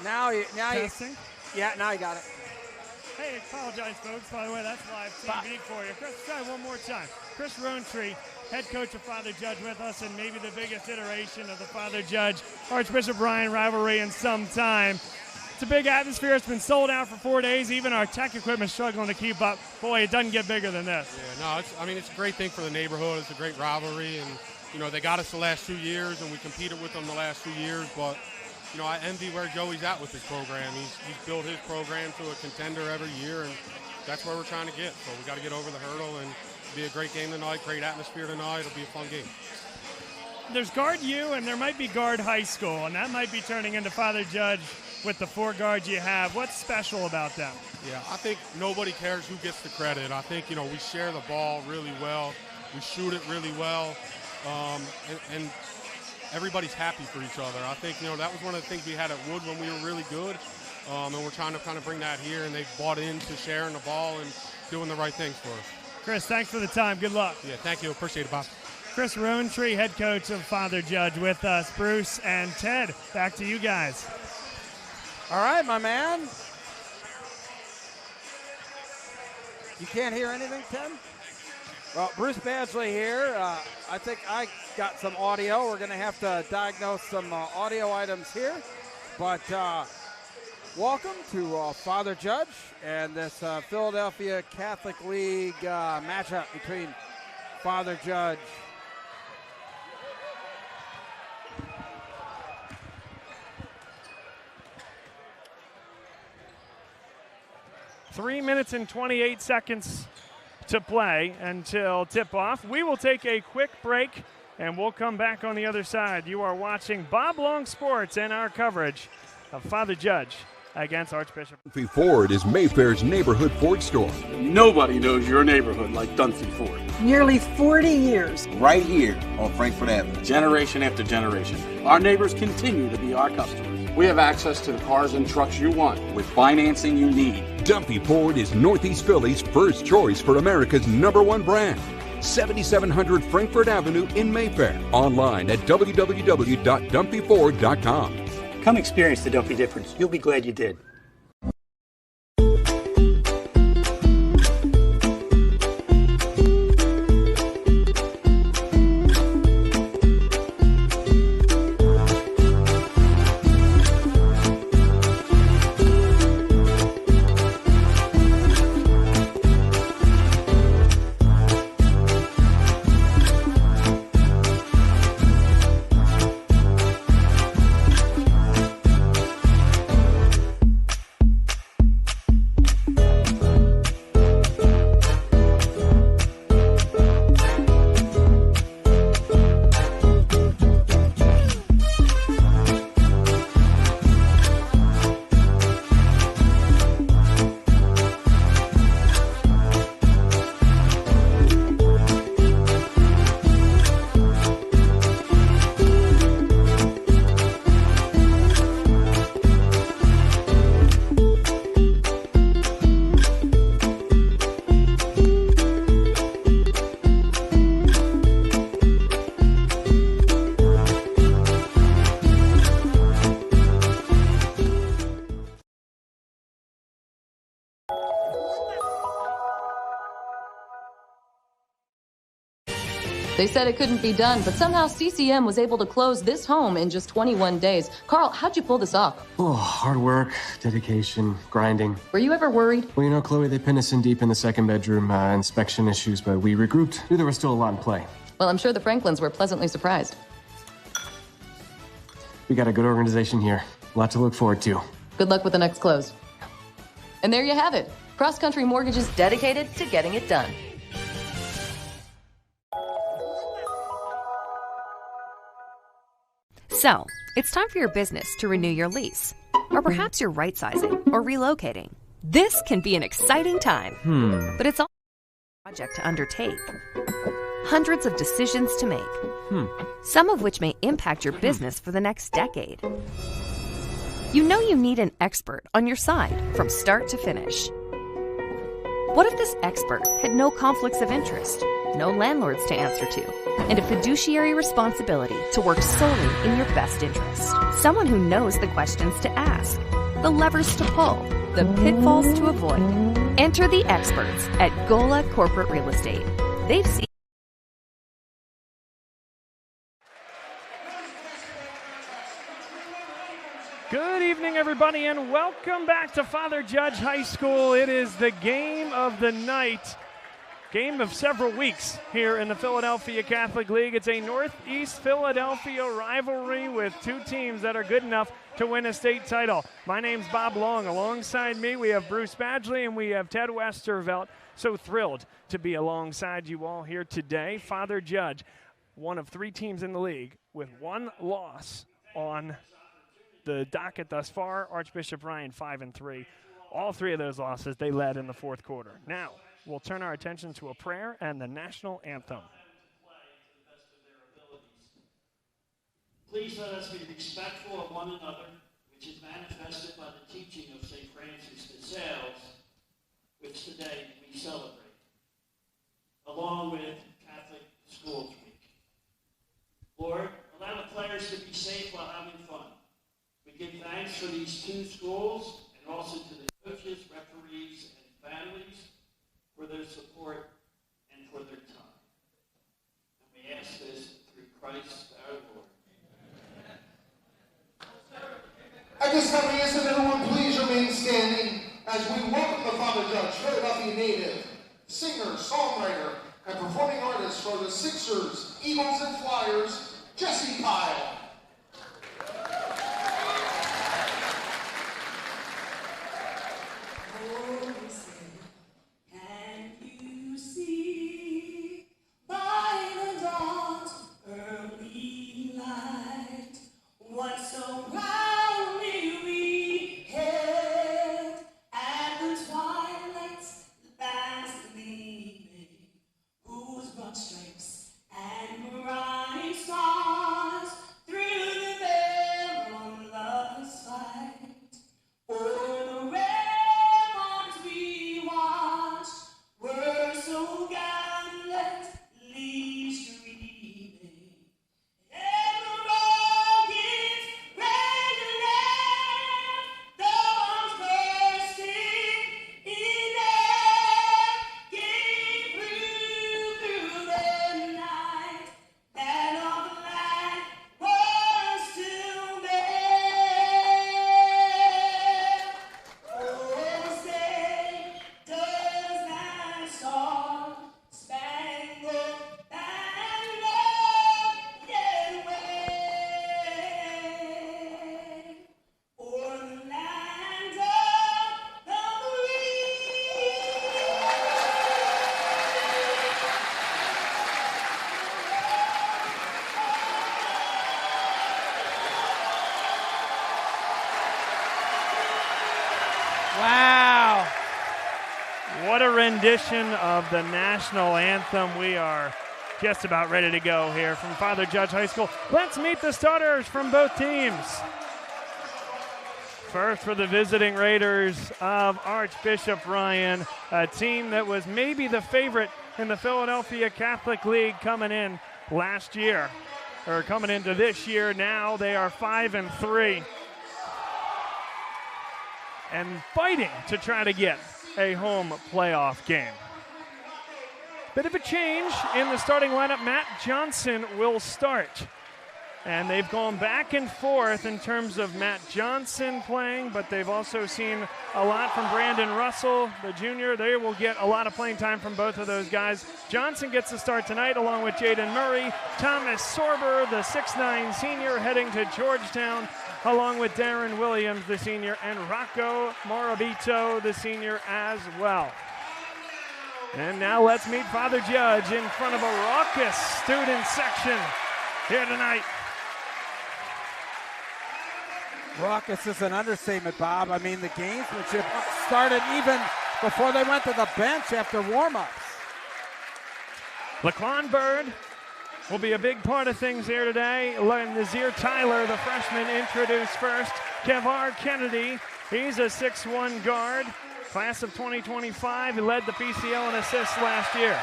Now Testing. Yeah, now you got it. Hey, apologize, folks. By the way, that's live TV for you. Chris, try one more time. Chris Rowntree, head coach of Father Judge, with us, and maybe the biggest iteration of the Father Judge Archbishop Ryan rivalry in some time. It's a big atmosphere. It's been sold out for 4 days. Even our tech equipment's struggling to keep up. Boy, it doesn't get bigger than this. Yeah, no, it's a great thing for the neighborhood. It's a great rivalry, and they got us the last 2 years, and we competed with them the last 2 years, but I envy where Joey's at with his program. He's built his program to a contender every year, and that's where we're trying to get. So we got to get over the hurdle, and it'll be a great game tonight, great atmosphere tonight. It'll be a fun game. There's Guard U, and there might be Guard High School, and that might be turning into Father Judge with the 4 guards you have. What's special about them? Yeah, I think nobody cares who gets the credit. I think, we share the ball really well. We shoot it really well, and everybody's happy for each other. I think, that was one of the things we had at Wood when we were really good, and we're trying to kind of bring that here, and they've bought into sharing the ball and doing the right things for us. Chris, thanks for the time. Good luck. Yeah, thank you. Appreciate it, Bob. Chris Rowntree, head coach of Father Judge, with us. Bruce and Ted, back to you guys. All right, my man. You can't hear anything, Ted? Well, Bruce Badgley here. I think I got some audio. We're going to have to diagnose some audio items here. But welcome to Father Judge and this Philadelphia Catholic League matchup between Father Judge . 3 minutes and 28 seconds to play until tip-off. We will take a quick break, and we'll come back on the other side. You are watching Bob Long Sports and our coverage of Father Judge against Archbishop. Dunphy Ford is Mayfair's neighborhood Ford store. Nobody knows your neighborhood like Dunphy Ford. Nearly 40 years. Right here on Frankfort Avenue. Generation after generation. Our neighbors continue to be our customers. We have access to the cars and trucks you want with financing you need. Dunphy Ford is Northeast Philly's first choice for America's #1 brand. 7700 Frankfort Avenue in Mayfair. Online at www.dunphyford.com. Come experience the Dunphy difference. You'll be glad you did. They said it couldn't be done, but somehow CCM was able to close this home in just 21 days. Carl, how'd you pull this off? Oh, hard work, dedication, grinding. Were you ever worried? Well, Chloe, they pinned us in deep in the second bedroom, inspection issues, but we regrouped. Knew there was still a lot in play. Well, I'm sure the Franklins were pleasantly surprised. We got a good organization here. A lot to look forward to. Good luck with the next close. And there you have it. Cross Country Mortgages dedicated to getting it done. So, it's time for your business to renew your lease. Or perhaps you're right-sizing or relocating. This can be an exciting time. But it's also a project to undertake. Hundreds of decisions to make. Some of which may impact your business for the next decade. You know you need an expert on your side from start to finish. What if this expert had no conflicts of interest, no landlords to answer to, and a fiduciary responsibility to work solely in your best interest? Someone who knows the questions to ask, the levers to pull, the pitfalls to avoid. Enter the experts at Gola Corporate Real Estate. They've seen. Good evening, everybody, and welcome back to Father Judge High School. It is the game of the night, game of several weeks here in the Philadelphia Catholic League. It's a Northeast Philadelphia rivalry with two teams that are good enough to win a state title. My name's Bob Long. Alongside me, we have Bruce Badgley and we have Ted Westervelt. So thrilled to be alongside you all here today. Father Judge, one of three teams in the league with one loss on the docket thus far. Archbishop Ryan 5-3. All three of those losses they led in the fourth quarter. Now we'll turn our attention to a prayer and the national anthem. Please let us be respectful of one another, which is manifested by the teaching of St. Francis de Sales, which today we celebrate, along with Catholic Schools Week. Lord, allow the players to be safe while having fun. We give thanks for these two schools and also to the coaches, referees, and families for their support and for their time. And we ask this through Christ our Lord. At this time, we ask that everyone please remain standing as we welcome the Father Judge, Philadelphia native, singer, songwriter, and performing artist for the Sixers, Eagles, and Flyers, Jesse Kyle. Wow. What a rendition of the national anthem. We are just about ready to go here from Father Judge High School. Let's meet the starters from both teams. First for the visiting Raiders of Archbishop Ryan, a team that was maybe the favorite in the Philadelphia Catholic League coming in last year, or coming into this year. Now they are 5-3 and fighting to try to get a home playoff game. Bit of a change in the starting lineup. Matt Johnson will start. And they've gone back and forth in terms of Matt Johnson playing, but they've also seen a lot from Brandon Russell, the junior. They will get a lot of playing time from both of those guys. Johnson gets the start tonight along with Jaden Murray. Thomas Sorber, the 6'9 senior, heading to Georgetown, along with Darren Williams, the senior, and Rocco Morabito, the senior, as well. And now let's meet Father Judge in front of a raucous student section here tonight. Raucous is an understatement, Bob. I mean, the gamesmanship started even before they went to the bench after warm-ups. Laquan Bird will be a big part of things here today. Nazir Tyler, the freshman, introduced first. Kevar Kennedy, he's a 6'1 guard. Class of 2025, he led the PCL in assists last year.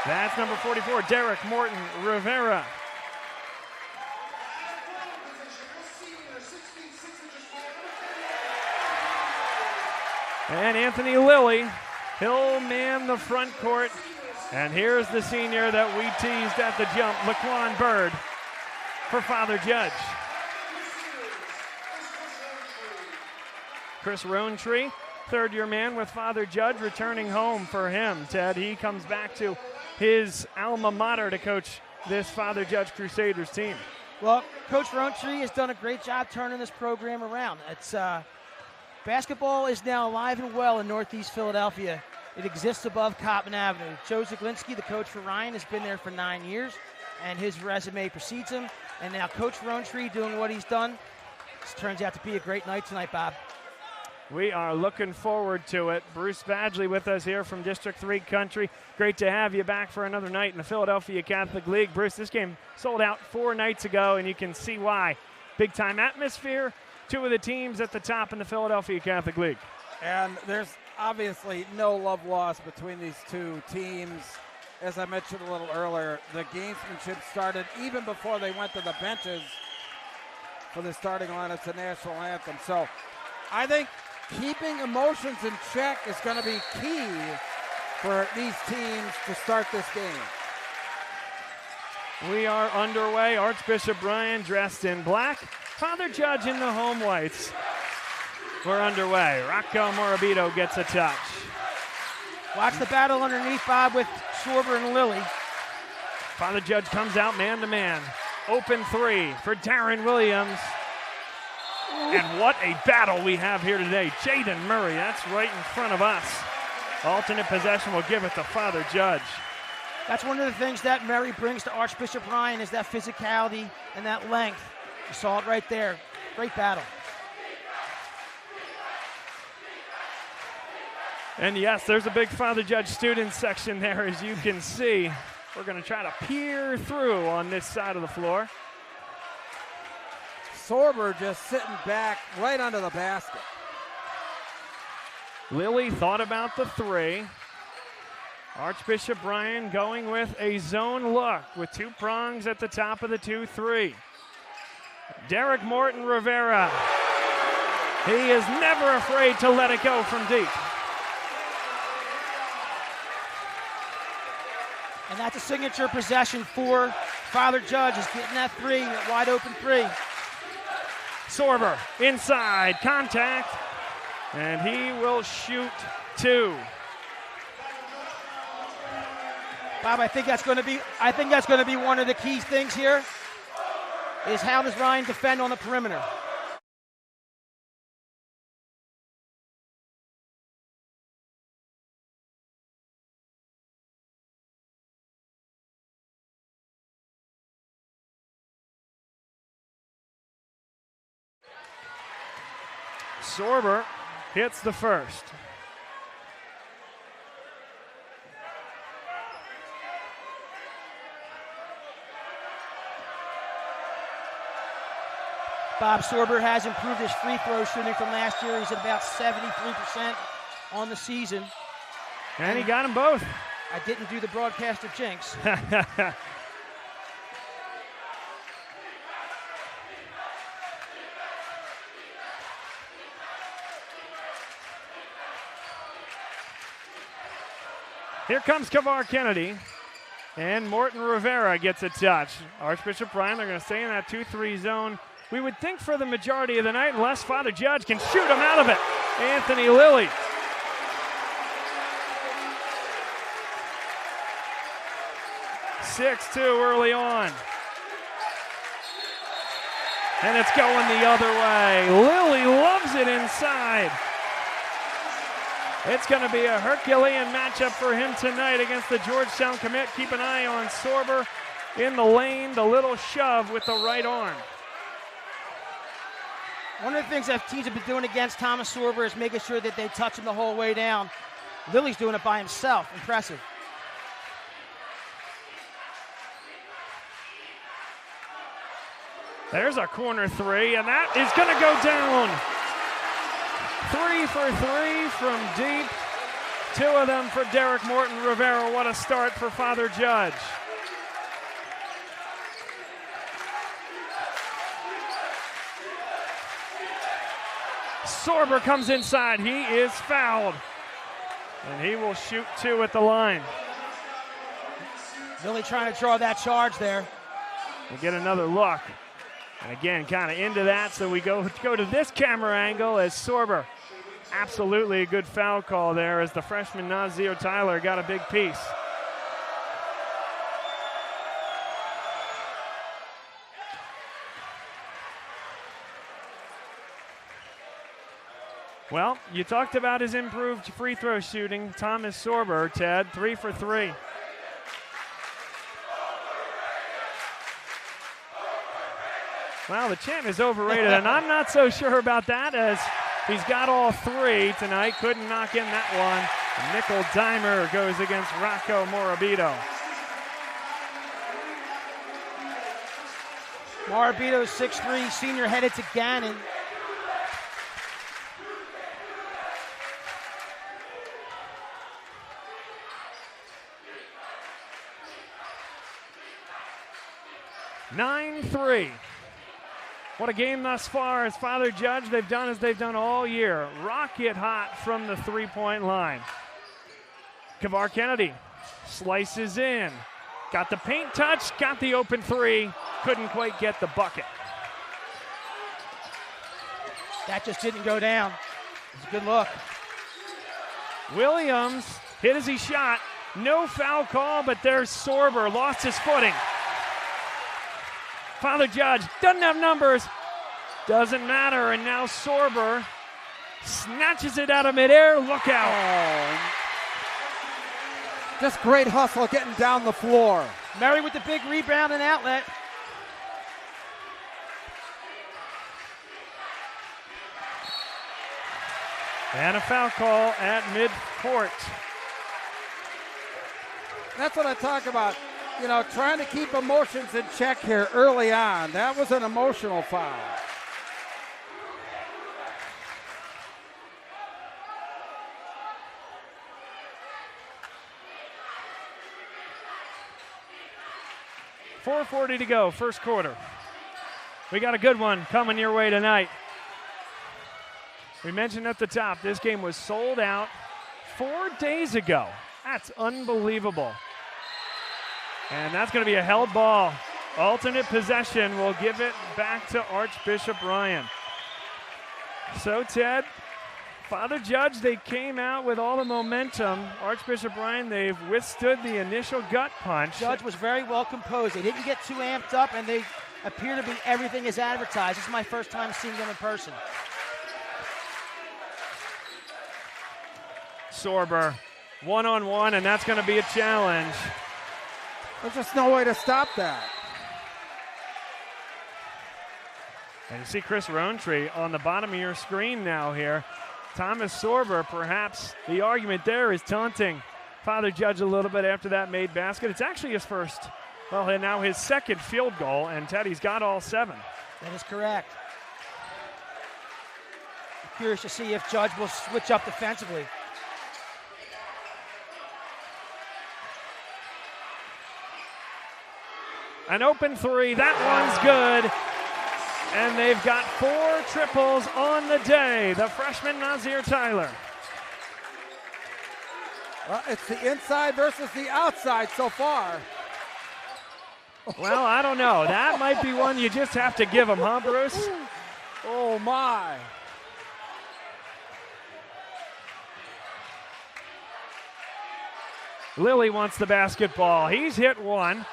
That's number 44, Derek Morton Rivera. And Anthony Lilly, he'll man the front court. And here's the senior that we teased at the jump, Laquan Bird, for Father Judge. Chris Rowntree, third-year man with Father Judge, returning home for him, Ted. He comes back to his alma mater to coach this Father Judge Crusaders team. Well, Coach Rowntree has done a great job turning this program around. It's basketball is now alive and well in Northeast Philadelphia. It exists above Cottman Avenue. Joe Zaglinski, the coach for Ryan, has been there for 9 years, and his resume precedes him. And now Coach Rowntree doing what he's done. This turns out to be a great night tonight, Bob. We are looking forward to it. Bruce Badgley with us here from District 3 Country. Great to have you back for another night in the Philadelphia Catholic League. Bruce, this game sold out 4 nights ago, and you can see why. Big-time atmosphere, 2 of the teams at the top in the Philadelphia Catholic League. And there's obviously no love lost between these 2 teams. As I mentioned a little earlier, the gamesmanship started even before they went to the benches for the starting lineups, the national anthem. So I think keeping emotions in check is going to be key for these teams to start this game. We are underway. Archbishop Bryan dressed in black. Father Judge in the home whites. We're underway. Rocco Morabito gets a touch. Watch the battle underneath, Bob, with Sorber and Lilly. Father Judge comes out man-to-man. Open 3 for Darren Williams. And what a battle we have here today. Jaden Murray, that's right in front of us. Alternate possession will give it to Father Judge. That's one of the things that Murray brings to Archbishop Ryan is that physicality and that length. You saw it right there. Great battle. And yes, there's a big Father Judge student section there, as you can see. We're going to try to peer through on this side of the floor. Sorber just sitting back right under the basket. Lilly thought about the 3. Archbishop Bryan going with a zone look with 2 prongs at the top of the 2-3. Derek Morton Rivera. He is never afraid to let it go from deep. And that's a signature possession for Father Judge, is getting that 3, that wide open 3. Sorber inside, contact, and he will shoot 2. Bob, I think that's going to be one of the key things here. Is how does Ryan defend on the perimeter? Sorber hits the first. Bob, Sorber has improved his free throw shooting from last year. He's at about 73% on the season. And he got them both. I didn't do the broadcaster jinx. Here comes Kavar Kennedy, and Morton Rivera gets a touch. Archbishop Bryan, they're going to stay in that 2-3 zone. We would think for the majority of the night, unless Father Judge can shoot him out of it. Anthony Lilly. (6-2) early on. And it's going the other way. Lilly loves it inside. It's going to be a Herculean matchup for him tonight against the Georgetown commit. Keep an eye on Sorber in the lane, the little shove with the right arm. One of the things that teams have been doing against Thomas Sorber is making sure that they touch him the whole way down. Lilly's doing it by himself. Impressive. There's a corner 3, and that is going to go down. 3 for 3 from deep. 2 of them for Derek Morton Rivera. What a start for Father Judge. Sorber comes inside. He is fouled. And he will shoot 2 at the line. Really trying to draw that charge there. We'll get another look. And again, kind of into that, so we go to this camera angle as Sorber. Absolutely a good foul call there as the freshman Nazir Tyler got a big piece. Well, you talked about his improved free throw shooting. Thomas Sorber, Ted, 3 for 3. Well, the champ is overrated, and I'm not so sure about that as he's got all 3 tonight. Couldn't knock in that one. Nickel dimer goes against Rocco Morabito. Morabito, 6'3", senior, headed to Gannon. (9-3). What a game thus far as Father Judge. They've done as they've done all year. Rocket hot from the three-point line. Kavar Kennedy slices in. Got the paint touch, got the open 3. Couldn't quite get the bucket. That just didn't go down. It's a good look. Williams hit as he shot. No foul call, but there's Sorber. Lost his footing. Father Judge doesn't have numbers. Doesn't matter. And now Sorber snatches it out of midair. Look out. Oh. Just great hustle getting down the floor. Murray with the big rebound and outlet. And a foul call at midcourt. That's what I talk about. You know, trying to keep emotions in check here early on. That was an emotional foul. .440 to go, first quarter. We got a good one coming your way tonight. We mentioned at the top, this game was sold out 4 days ago. That's unbelievable. And that's going to be a held ball. Alternate possession will give it back to Archbishop Ryan. So, Ted, Father Judge, they came out with all the momentum. Archbishop Ryan, they've withstood the initial gut punch. Judge was very well composed. They didn't get too amped up, and they appear to be everything as advertised. This is my first time seeing them in person. Sorber, one-on-one, and that's going to be a challenge. There's just no way to stop that. And you see Chris Rowntree on the bottom of your screen now here. Thomas Sorber, perhaps the argument there is taunting Father Judge a little bit after that made basket. It's actually his first, well, and now his second field goal, and Teddy's got all 7. That is correct. I'm curious to see if Judge will switch up defensively. An open 3, that one's good. And they've got 4 triples on the day, the freshman Nazir Tyler. Well, it's the inside versus the outside so far. Well, I don't know. That might be one you just have to give him, huh, Bruce? Oh, my. Lilly wants the basketball. He's hit one.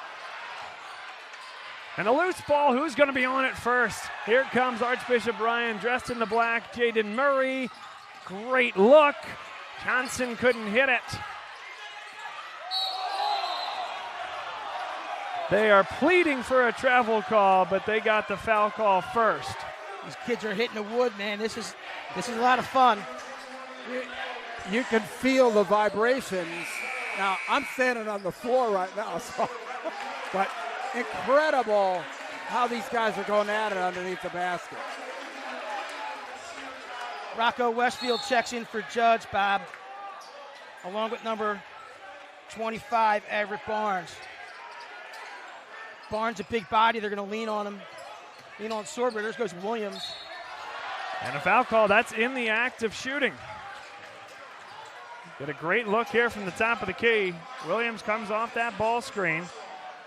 And a loose ball, who's going to be on it first? Here comes Archbishop Ryan dressed in the black. Jaden Murray, great look. Johnson couldn't hit it. They are pleading for a travel call, but they got the foul call first. These kids are hitting the wood, man. This is a lot of fun. You can feel the vibrations. Now, I'm standing on the floor right now, so but incredible how these guys are going at it underneath the basket. Rocco Westfield checks in for Judge, Bob, along with number 25, Everett Barnes. Barnes, a big body. They're going to lean on him. Lean on Sorber. There goes Williams. And a foul call. That's in the act of shooting. Get a great look here from the top of the key. Williams comes off that ball screen.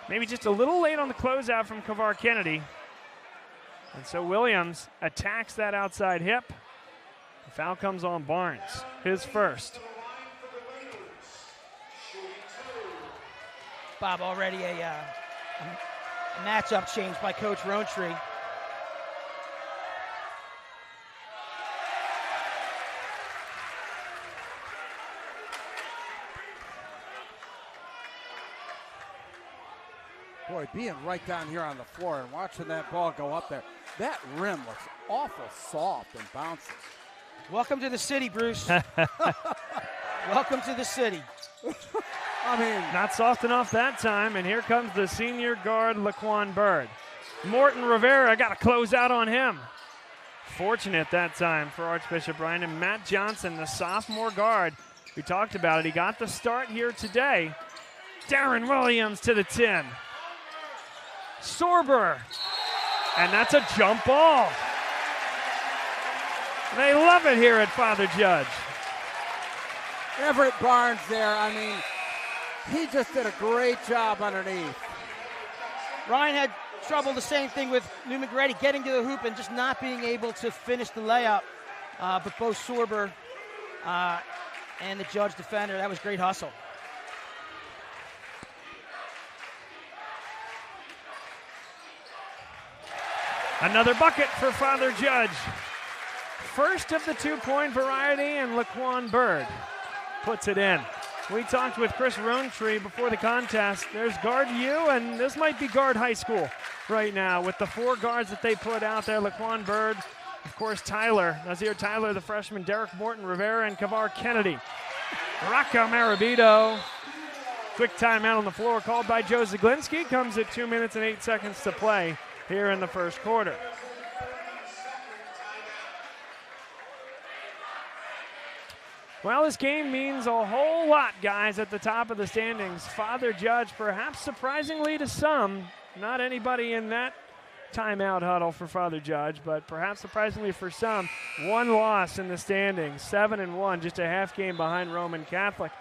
Maybe just a little late on the closeout from Kavar Kennedy. And so Williams attacks that outside hip. The foul comes on Barnes, his first. Bob, already a matchup change by Coach Rowntree. Boy, being right down here on the floor and watching that ball go up there, that rim looks awful soft and bouncy. Welcome to the city, Bruce. Welcome to the city. I mean, not soft enough that time, and here comes the senior guard, Laquan Bird. Morton Rivera got to close out on him. Fortunate that time for Archbishop Ryan, and Matt Johnson, the sophomore guard, we talked about it. He got the start here today. Darren Williams to the 10. Sorber, and that's a jump ball. They love it here at Father Judge. Everett Barnes there, I mean, he just did a great job underneath. Ryan had trouble, the same thing with New McGrady, getting to the hoop and just not being able to finish the layup. But both Sorber and the Judge defender, that was great hustle. Another bucket for Father Judge. First of the two-point variety, and Laquan Bird puts it in. We talked with Chris Rowntree before the contest. There's guard U, and this might be guard high school right now with the four guards that they put out there. Laquan Bird, of course, Tyler, Nazir Tyler, the freshman, Derek Morton Rivera, and Kavar Kennedy. Rocco Marabito. Quick timeout on the floor called by Joe Zaglinski. Comes at 2 minutes and 8 seconds to play here in the first quarter. Well, this game means a whole lot, guys, at the top of the standings. Father Judge, perhaps surprisingly to some, not anybody in that timeout huddle for Father Judge, but perhaps surprisingly for some, one loss in the standings, 7-1, just a half game behind Roman Catholic.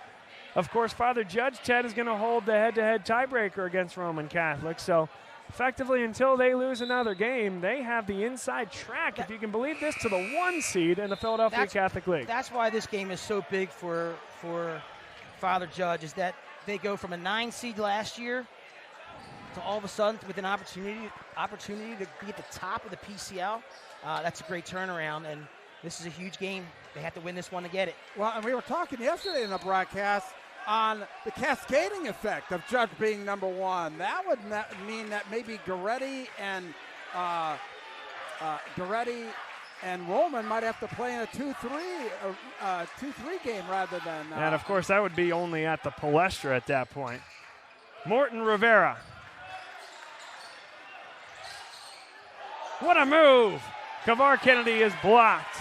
Of course, Father Judge, Ted, is going to hold the head-to-head tiebreaker against Roman Catholic, so effectively, until they lose another game, they have the inside track, if you can believe this, to the 1 seed in the Philadelphia Catholic League. That's why this game is so big for Father Judge, is that they go from a 9 seed last year to all of a sudden with an opportunity to be at the top of the PCL. That's a great turnaround, and this is a huge game. They have to win this one to get it. Well, and we were talking yesterday in the broadcast on the cascading effect of Judge being number one. That would mean that maybe Goretti and Roman might have to play in a 2-3 game rather than. And of course, that would be only at the Palestra at that point. Morton Rivera. What a move! Kavar Kennedy is blocked.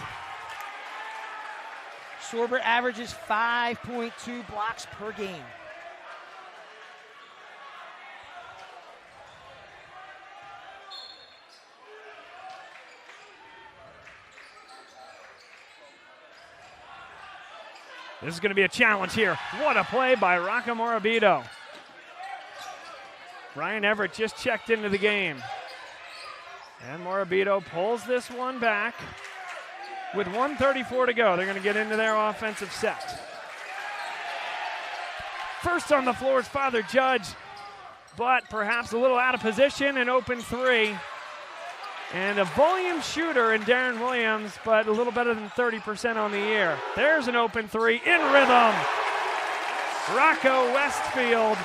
Sorber averages 5.2 blocks per game. This is going to be a challenge here. What a play by Rocco Morabito. Ryan Everett just checked into the game. And Morabito pulls this one back. With 1:34 to go, they're going to get into their offensive set. First on the floor is Father Judge, but perhaps a little out of position, an open three. And a volume shooter in Darren Williams, but a little better than 30% on the year. There's an open three in rhythm. Rocco Westfield,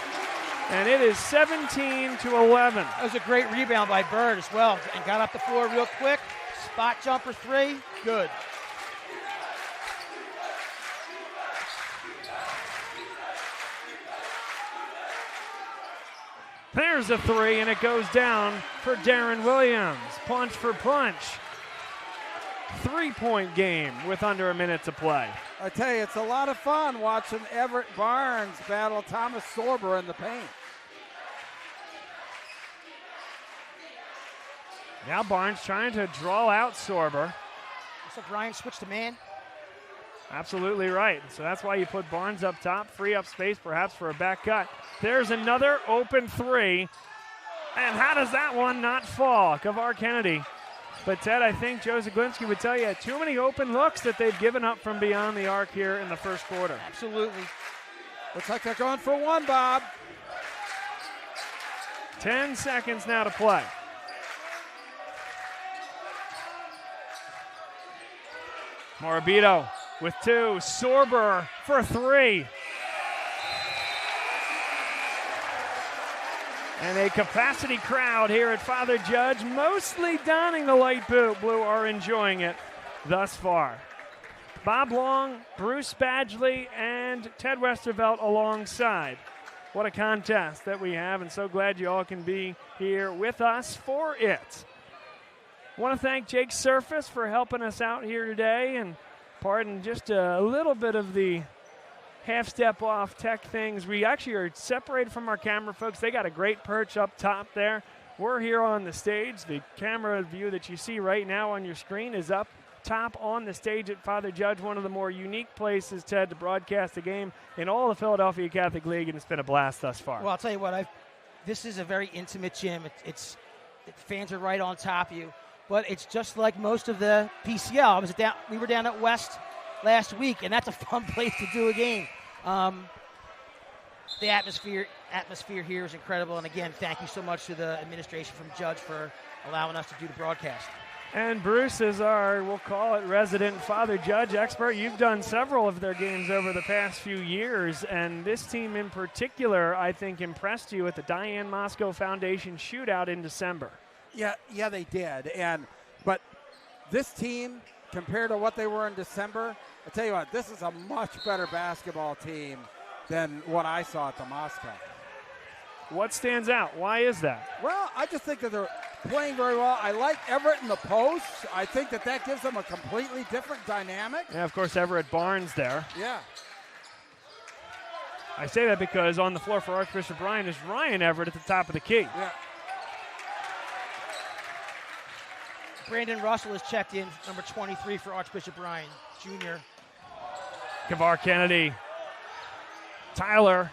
and it is 17-11. That was a great rebound by Bird as well, and got up the floor real quick. Spot jumper three, good. There's a three, and it goes down for Darren Williams. Punch for punch. 3-point game with under a minute to play. I tell you, it's a lot of fun watching Everett Barnes battle Thomas Sorber in the paint. Now Barnes trying to draw out Sorber. Looks like Ryan switched to man. Absolutely right. So that's why you put Barnes up top, free up space perhaps for a back cut. There's another open three. And how does that one not fall? Kavar Kennedy. But Ted, I think Joe Zaglinski would tell you too many open looks that they've given up from beyond the arc here in the first quarter. Absolutely. Looks like they're going for one, Bob. 10 seconds now to play. Morabito with 2. Sorber for 3. And a capacity crowd here at Father Judge, mostly donning the light blue, are enjoying it thus far. Bob Long, Bruce Badgley, and Ted Westervelt alongside. What a contest that we have, and so glad you all can be here with us for it. Want to thank Jake Surface for helping us out here today, and pardon just a little bit of the half step off tech things. We actually are separated from our camera folks. They got a great perch up top there. We're here on the stage. The camera view that you see right now on your screen is up top on the stage at Father Judge, one of the more unique places, Ted, to broadcast a game in all the Philadelphia Catholic League, and it's been a blast thus far. Well, I'll tell you what, this is a very intimate gym. Fans are right on top of you, but it's just like most of the PCL. We were down at West last week, and that's a fun place to do a game. The atmosphere here is incredible, and again, thank you so much to the administration from Judge for allowing us to do the broadcast. And Bruce is our, we'll call it, resident Father Judge expert. You've done several of their games over the past few years, and this team in particular, I think, impressed you at the Diane Moscow Foundation shootout in December. Yeah, they did. But this team, compared to what they were in December, I tell you what, this is a much better basketball team than what I saw at the Moscow. What stands out? Why is that? Well, I just think that they're playing very well. I like Everett in the post. I think that gives them a completely different dynamic. Yeah, of course, Everett Barnes there. Yeah. I say that because on the floor for Archbishop Ryan is Ryan Everett at the top of the key. Yeah. Brandon Russell is checked in, number 23 for Archbishop Ryan, Jr. Kavar Kennedy, Tyler,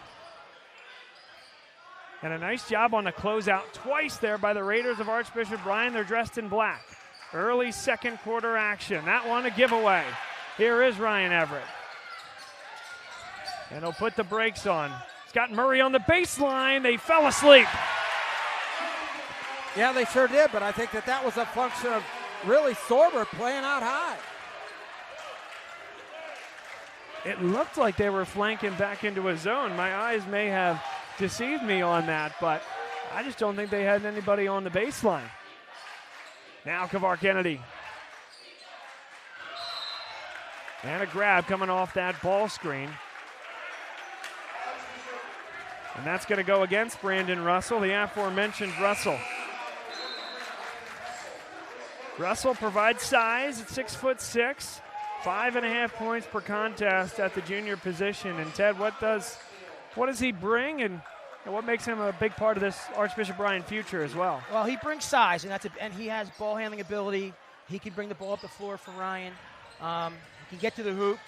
and a nice job on the closeout twice there by the Raiders of Archbishop Ryan. They're dressed in black. Early second quarter action. That one a giveaway. Here is Ryan Everett. And he'll put the brakes on. Scott Murray on the baseline. They fell asleep. Yeah, they sure did, but I think that was a function of really Sorber playing out high. It looked like they were flanking back into a zone. My eyes may have deceived me on that, but I just don't think they had anybody on the baseline. Now Kavar Kennedy. And a grab coming off that ball screen. And that's going to go against Brandon Russell, the aforementioned Russell. Russell provides size at 6'6", 5.5 points per contest at the junior position. And Ted, what does he bring, and what makes him a big part of this Archbishop Ryan future as well? Well, he brings size, and he has ball handling ability. He can bring the ball up the floor for Ryan. He can get to the hoop.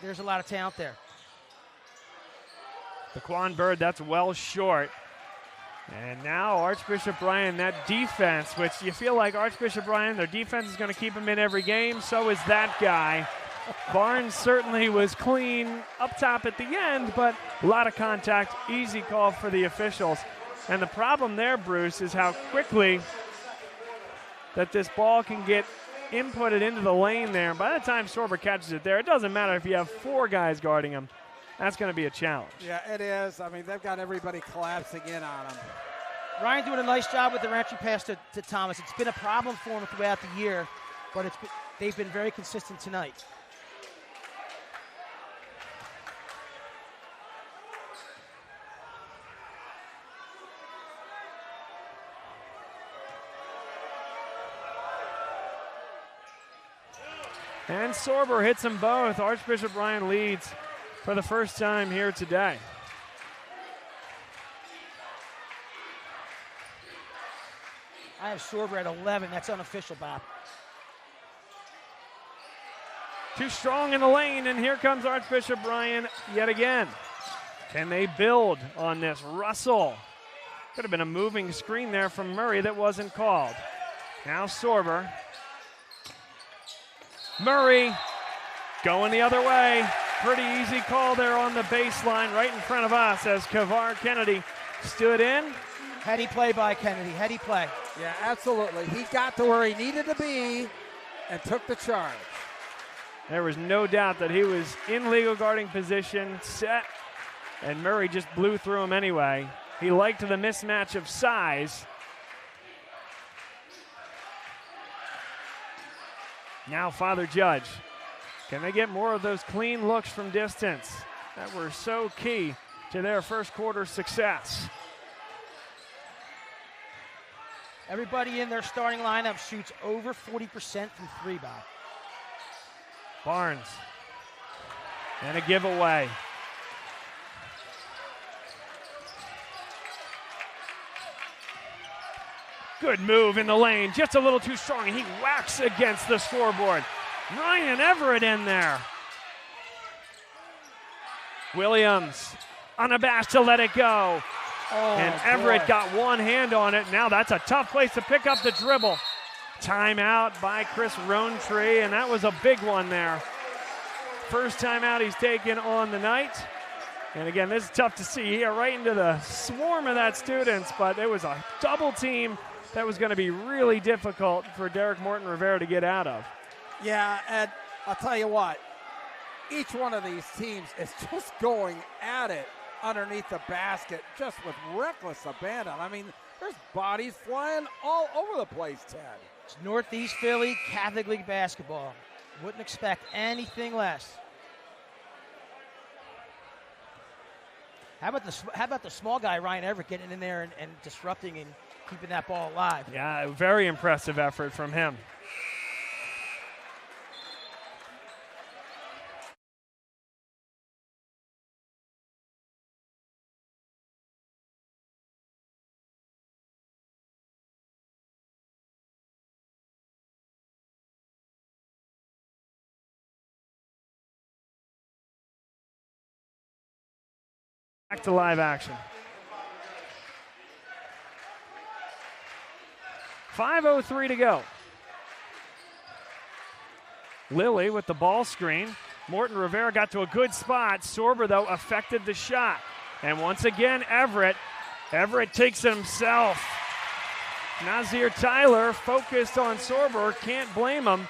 There's a lot of talent there. Daquan Bird, that's well short. And now Archbishop Ryan, that defense, which you feel like Archbishop Ryan, their defense is going to keep him in every game. So is that guy. Barnes certainly was clean up top at the end, but a lot of contact, easy call for the officials. And the problem there, Bruce, is how quickly that this ball can get inputted into the lane there. And by the time Sorber catches it there, it doesn't matter if you have 4 guys guarding him. That's going to be a challenge. Yeah, it is. I mean, they've got everybody collapsing in on him. Ryan doing a nice job with the entry pass to Thomas. It's been a problem for him throughout the year, but they've been very consistent tonight. And Sorber hits them both. Archbishop Ryan leads for the first time here today. I have Sorber at 11. That's unofficial, Bob. Too strong in the lane, and here comes Archbishop Ryan yet again. Can they build on this? Russell. Could have been a moving screen there from Murray that wasn't called. Now Sorber. Murray going the other way. Pretty easy call there on the baseline right in front of us as Kavar Kennedy stood in. Heady play by Kennedy, heady play. Yeah, absolutely. He got to where he needed to be and took the charge. There was no doubt that he was in legal guarding position, set, and Murray just blew through him anyway. He liked the mismatch of size. Now Father Judge. Can they get more of those clean looks from distance that were so key to their first quarter success? Everybody in their starting lineup shoots over 40% from three, Bob. Barnes. And a giveaway. Good move in the lane, just a little too strong, and he whacks against the scoreboard. Ryan Everett in there. Williams unabashed to let it go. And Everett got one hand on it. Now that's a tough place to pick up the dribble. Timeout by Chris Rowntree, and that was a big one there. First timeout he's taken on the night. And again, this is tough to see here, right into the swarm of that students, but it was a double team that was going to be really difficult for Derek Morton Rivera to get out of. Yeah, and I'll tell you what, each one of these teams is just going at it underneath the basket, just with reckless abandon. I mean, there's bodies flying all over the place, Ted. It's Northeast Philly Catholic League basketball. Wouldn't expect anything less. How about the small guy, Ryan Everett, getting in there and disrupting and keeping that ball alive? Yeah, very impressive effort from him. Back to live action. 5:03 to go. Lilly with the ball screen. Morton Rivera got to a good spot. Sorber, though, affected the shot. And once again, Everett takes it himself. Nazir Tyler focused on Sorber. Can't blame him.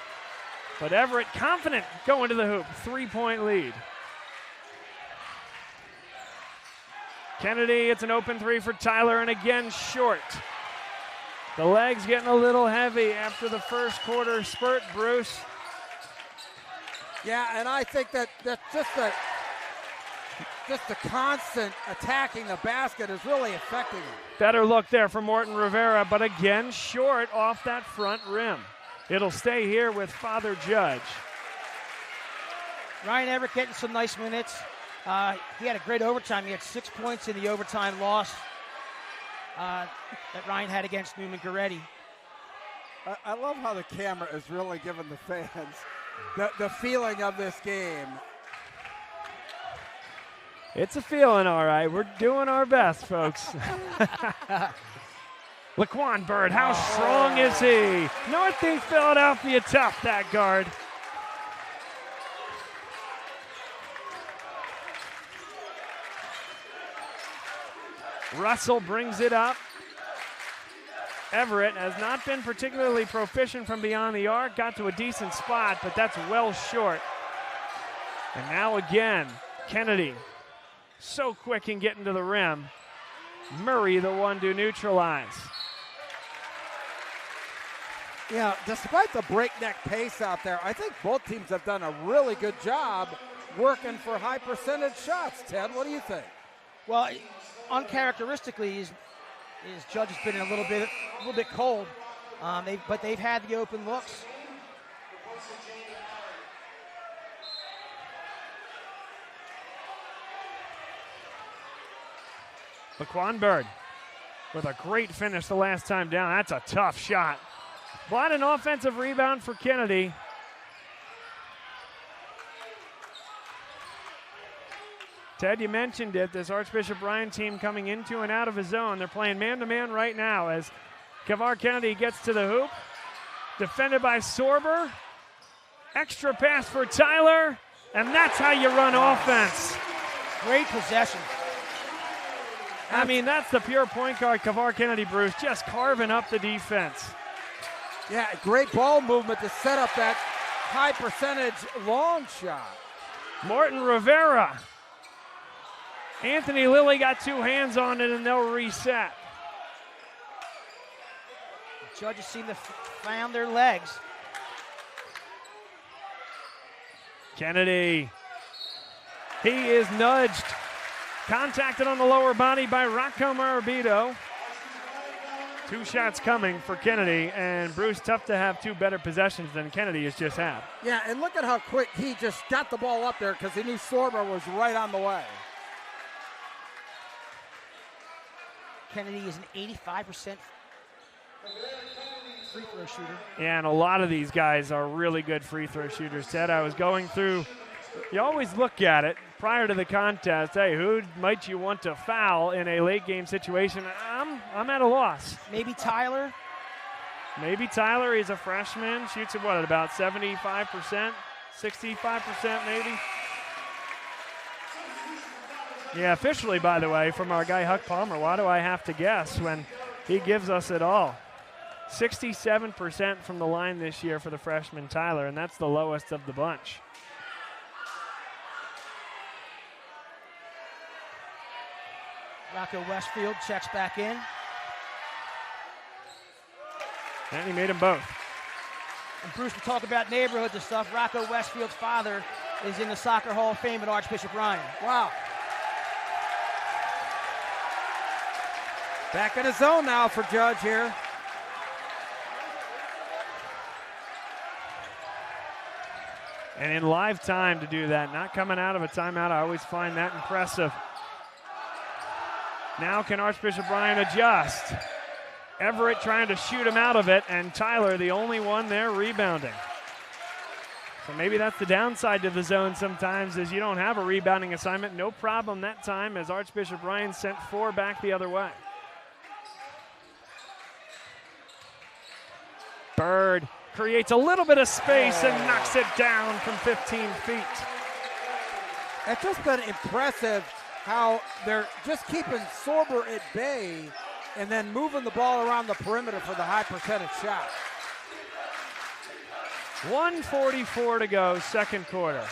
But Everett confident going to the hoop. 3-point lead. Kennedy, it's an open three for Tyler, and again short. The legs getting a little heavy after the first quarter spurt, Bruce. Yeah, and I think that just the constant attacking the basket is really affecting him. Better look there for Morton Rivera, but again short off that front rim. It'll stay here with Father Judge. Ryan Everett getting some nice minutes. He had a great overtime. He had 6 points in the overtime loss that Ryan had against Newman Goretti. I love how the camera is really giving the fans the feeling of this game. It's a feeling, all right. We're doing our best, folks. Laquan Bird, how strong is he? Northeast Philadelphia tough, that guard. Russell brings it up. Everett has not been particularly proficient from beyond the arc. Got to a decent spot, but that's well short. And now again, Kennedy. So quick in getting to the rim. Murray the one to neutralize. Yeah, despite the breakneck pace out there, I think both teams have done a really good job working for high percentage shots. Ted, what do you think? Well, uncharacteristically, his Judge has been a little bit cold, but they've had the open looks. Laquan Bird with a great finish the last time down. That's a tough shot. But an offensive rebound for Kennedy. Ted, you mentioned it, this Archbishop Bryan team coming into and out of his zone. They're playing man-to-man right now as Kavar Kennedy gets to the hoop. Defended by Sorber. Extra pass for Tyler, and that's how you run offense. Great possession. I mean, that's the pure point guard, Kavar Kennedy, Bruce, just carving up the defense. Yeah, great ball movement to set up that high percentage long shot. Martin Rivera. Anthony Lilly got two hands on it, and they'll reset. The judges seem to found their legs. Kennedy. He is nudged. Contacted on the lower body by Rocco Marabito. Two shots coming for Kennedy, and Bruce, tough to have two better possessions than Kennedy has just had. Yeah, and look at how quick he just got the ball up there because he knew Sorber was right on the way. Kennedy is an 85% free throw shooter. Yeah, and a lot of these guys are really good free throw shooters. Ted, I was going through, you always look at it prior to the contest. Hey, who might you want to foul in a late game situation? I'm at a loss. Maybe Tyler. Maybe Tyler. He's a freshman. Shoots at what, at about 75%? 65% maybe? Yeah, officially, by the way, from our guy Huck Palmer, why do I have to guess when he gives us it all? 67% from the line this year for the freshman Tyler, and that's the lowest of the bunch. Rocco Westfield checks back in. And he made them both. And Bruce, we talk about neighborhoods and stuff. Rocco Westfield's father is in the Soccer Hall of Fame at Archbishop Bryan. Wow. Back in the zone now for Judge here. And in live time to do that, not coming out of a timeout, I always find that impressive. Now can Archbishop Bryan adjust? Everett trying to shoot him out of it, and Tyler the only one there rebounding. So maybe that's the downside to the zone sometimes, is you don't have a rebounding assignment. No problem that time as Archbishop Bryan sent four back the other way. Bird creates a little bit of space and knocks it down from 15 feet. It's just been impressive how they're just keeping Sorber at bay and then moving the ball around the perimeter for the high percentage shot. 1:44 to go, second quarter.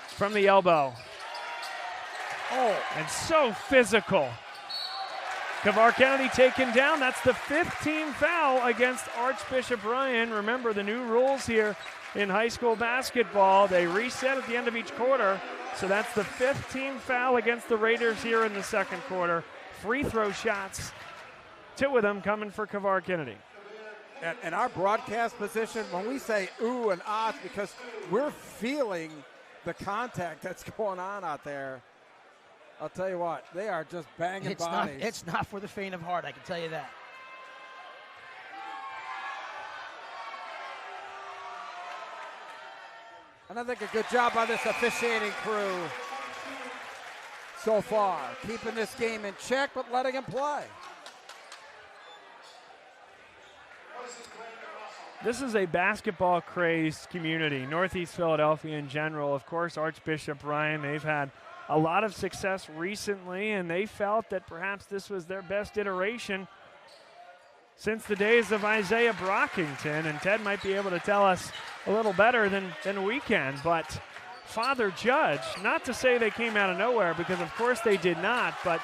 From the elbow. Oh, and so physical. Kavar Kennedy taken down. That's the 15th foul against Archbishop Bryan. Remember the new rules here in high school basketball. They reset at the end of each quarter. So that's the 15th foul against the Raiders here in the second quarter. Free throw shots, two of them coming for Kavar Kennedy. And our broadcast position, when we say ooh and ah, it's because we're feeling the contact that's going on out there. I'll tell you what, they are just banging bodies. It's not for the faint of heart, I can tell you that. And I think a good job by this officiating crew so far, keeping this game in check but letting him play. This is a basketball-crazed community, Northeast Philadelphia in general. Of course, Archbishop Bryan, they've had a lot of success recently, and they felt that perhaps this was their best iteration since the days of Isaiah Brockington. And Ted might be able to tell us a little better than we can. But Father Judge, not to say they came out of nowhere, because of course they did not, but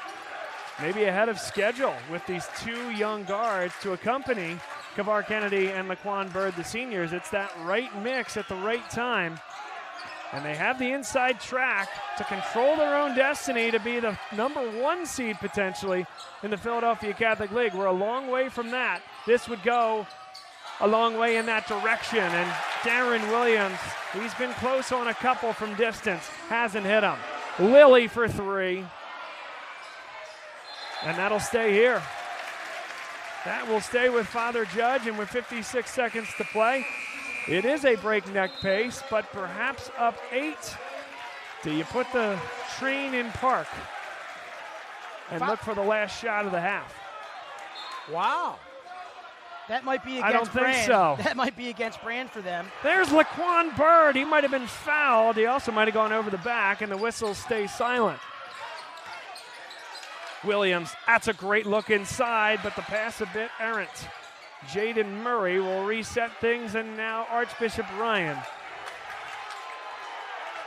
maybe ahead of schedule with these two young guards to accompany Kavar Kennedy and Laquan Bird, the seniors. It's that right mix at the right time. And they have the inside track to control their own destiny to be the #1 seed potentially in the Philadelphia Catholic League. We're a long way from that. This would go a long way in that direction. And Darren Williams, he's been close on a couple from distance, hasn't hit them. Lilly for three. And that'll stay here. That will stay with Father Judge, and with 56 seconds to play, it is a breakneck pace, but perhaps up 8 Do you put the train in park and look for the last shot of the half? Wow. That might be I against don't think Brand. so. That might be against Brand for them. There's Laquan Bird. He might have been fouled. He also might have gone over the back, and the whistles stay silent. Williams, that's a great look inside, but the pass a bit errant. Jaden Murray will reset things, and now Archbishop Ryan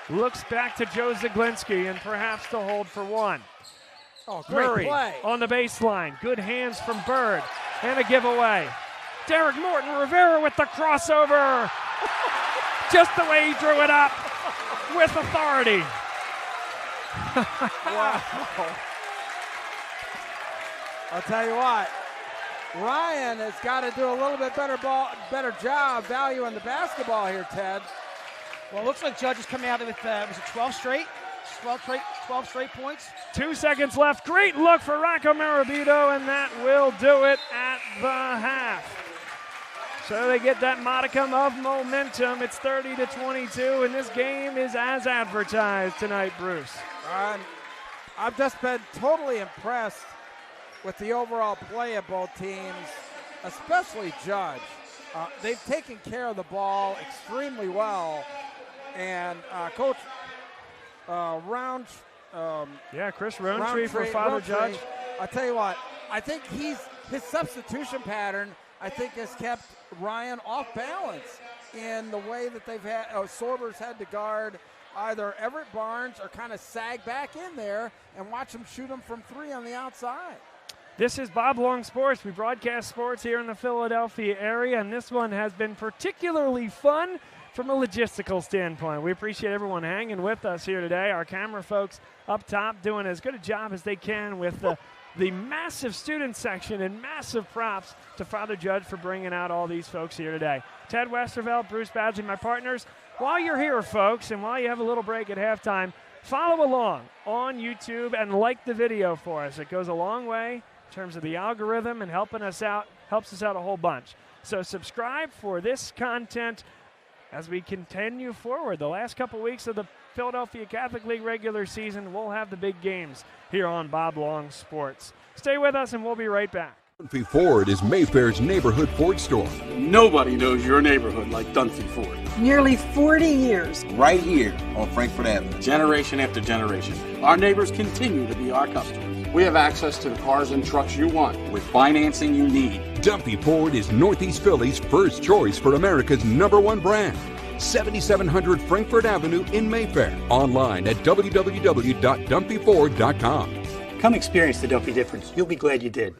looks back to Joe Zaglinski and perhaps to hold for one. Oh, great Murray play. on the baseline. Good hands from Bird, and a giveaway. Derek Morton Rivera with the crossover. Just the way he drew it up with authority. Wow. I'll tell you what, Ryan has got to do a little bit better job valuing the basketball here, Ted. Well, it looks like Judge is coming out with, was it 12 straight? 12 straight points. 2 seconds left. Great look for Rocco Marabito, and that will do it at the half. So they get that modicum of momentum. It's 30-22, and this game is as advertised tonight, Bruce. I've just been totally impressed with the overall play of both teams, especially Judge. They've taken care of the ball extremely well, and Coach Chris Roundtree for Father Judge. I tell you what, I think his substitution pattern, I think, has kept Ryan off balance in the way that they've had. Sorber's had to guard either Everett Barnes or kind of sag back in there and watch him shoot him from three on the outside. This is Bob Long Sports. We broadcast sports here in the Philadelphia area, and this one has been particularly fun from a logistical standpoint. We appreciate everyone hanging with us here today. Our camera folks up top doing as good a job as they can with the massive student section, and massive props to Father Judge for bringing out all these folks here today. Ted Westervelt, Bruce Badgley, my partners. While you're here, folks, and while you have a little break at halftime, follow along on YouTube and like the video for us. It goes a long way in terms of the algorithm and helps us out a whole bunch. So subscribe for this content as we continue forward. The last couple weeks of the Philadelphia Catholic League regular season, we'll have the big games here on Bob Long Sports. Stay with us, and we'll be right back. Dunphy Ford is Mayfair's neighborhood Ford store. Nobody knows your neighborhood like Dunphy Ford. Nearly 40 years. Right here on Frankfurt Avenue. Generation after generation, our neighbors continue to be our customers. We have access to the cars and trucks you want with financing you need. Dunphy Ford is Northeast Philly's first choice for America's #1 brand. 7700 Frankfurt Avenue in Mayfair. Online at www.dunphyford.com. Come experience the Dunphy difference. You'll be glad you did.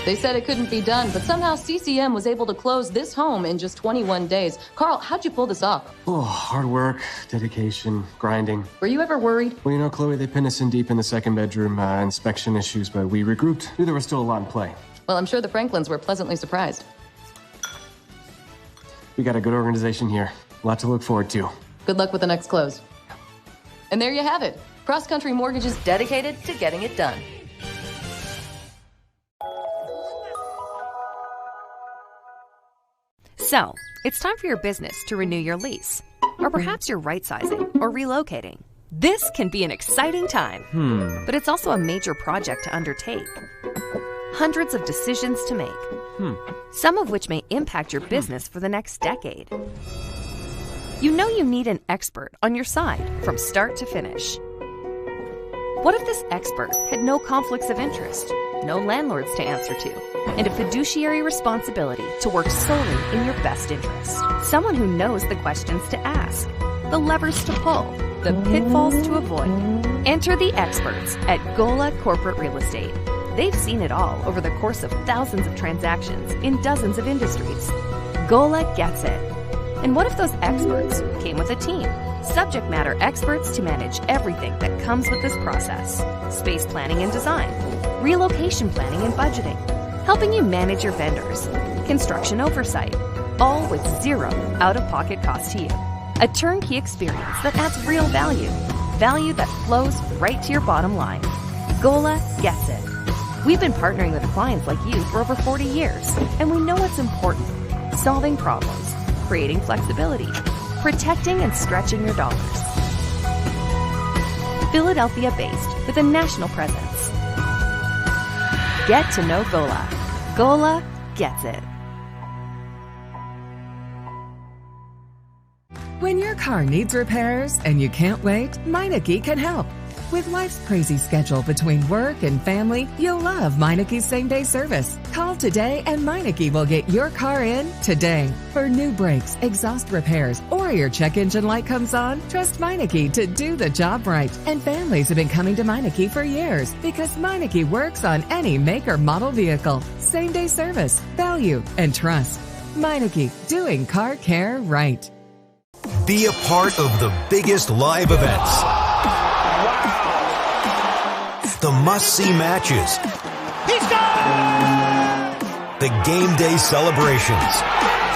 They said it couldn't be done, but somehow CCM was able to close this home in just 21 days. Carl, how'd you pull this off? Oh, hard work, dedication, grinding. Were you ever worried? Well, you know, Chloe, they pinned us in deep in the second bedroom, inspection issues, but we regrouped. Knew there was still a lot in play. Well, I'm sure the Franklins were pleasantly surprised. We got a good organization here. A lot to look forward to. Good luck with the next close. And there you have it. Cross Country Mortgage is dedicated to getting it done. So, it's time for your business to renew your lease. Or perhaps you're right-sizing or relocating. This can be an exciting time, but it's also a major project to undertake. Hundreds of decisions to make, some of which may impact your business for the next decade. You know you need an expert on your side from start to finish. What if this expert had no conflicts of interest, no landlords to answer to, and a fiduciary responsibility to work solely in your best interest? Someone who knows the questions to ask, the levers to pull, the pitfalls to avoid. Enter the experts at Gola Corporate Real Estate. They've seen it all over the course of thousands of transactions in dozens of industries. Gola gets it. And what if those experts came with a team? Subject matter experts to manage everything that comes with this process. Space planning and design, relocation planning and budgeting, helping you manage your vendors, construction oversight, all with zero out-of-pocket cost to you. A turnkey experience that adds real value, value that flows right to your bottom line. Gola gets it. We've been partnering with clients like you for over 40 years, and we know what's important: solving problems, creating flexibility, protecting and stretching your dollars. Philadelphia-based with a national presence. Get to know Gola. Gola gets it. When your car needs repairs and you can't wait, Meineke can help. With life's crazy schedule between work and family, you'll love Meineke's same-day service. Call today and Meineke will get your car in today. For new brakes, exhaust repairs, or your check engine light comes on, trust Meineke to do the job right. And families have been coming to Meineke for years because Meineke works on any make or model vehicle. Same-day service, value, and trust. Meineke, doing car care right. Be a part of the biggest live events. The must-see matches. He scored! The game day celebrations.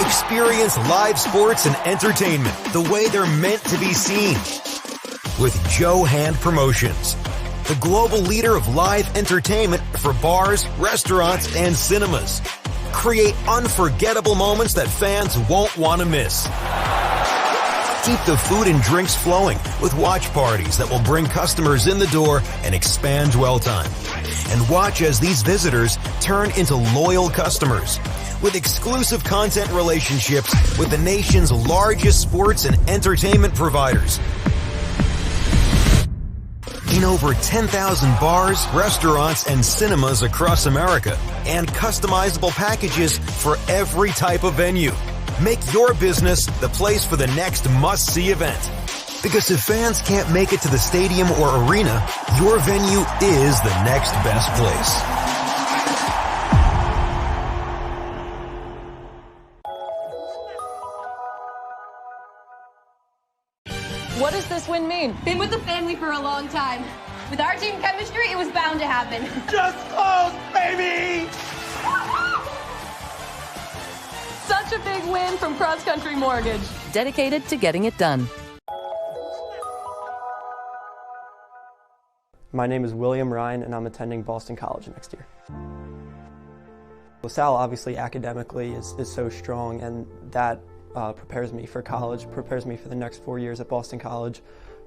Experience live sports and entertainment the way they're meant to be seen. With Joe Hand Promotions, the global leader of live entertainment for bars, restaurants, and cinemas. Create unforgettable moments that fans won't want to miss. Keep the food and drinks flowing with watch parties that will bring customers in the door and expand dwell time. And watch as these visitors turn into loyal customers with exclusive content relationships with the nation's largest sports and entertainment providers. In over 10,000 bars, restaurants, and cinemas across America, and customizable packages for every type of venue. Make your business the place for the next must-see event. Because if fans can't make it to the stadium or arena, your venue is the next best place. What does this win mean? Been with the family for a long time. With our team chemistry, it was bound to happen. Just close, baby! Such a big win from Cross Country Mortgage. Dedicated to getting it done. My name is William Ryan, and I'm attending Boston College next year. LaSalle obviously academically is so strong, and that prepares me for college, prepares me for the next 4 years at Boston College.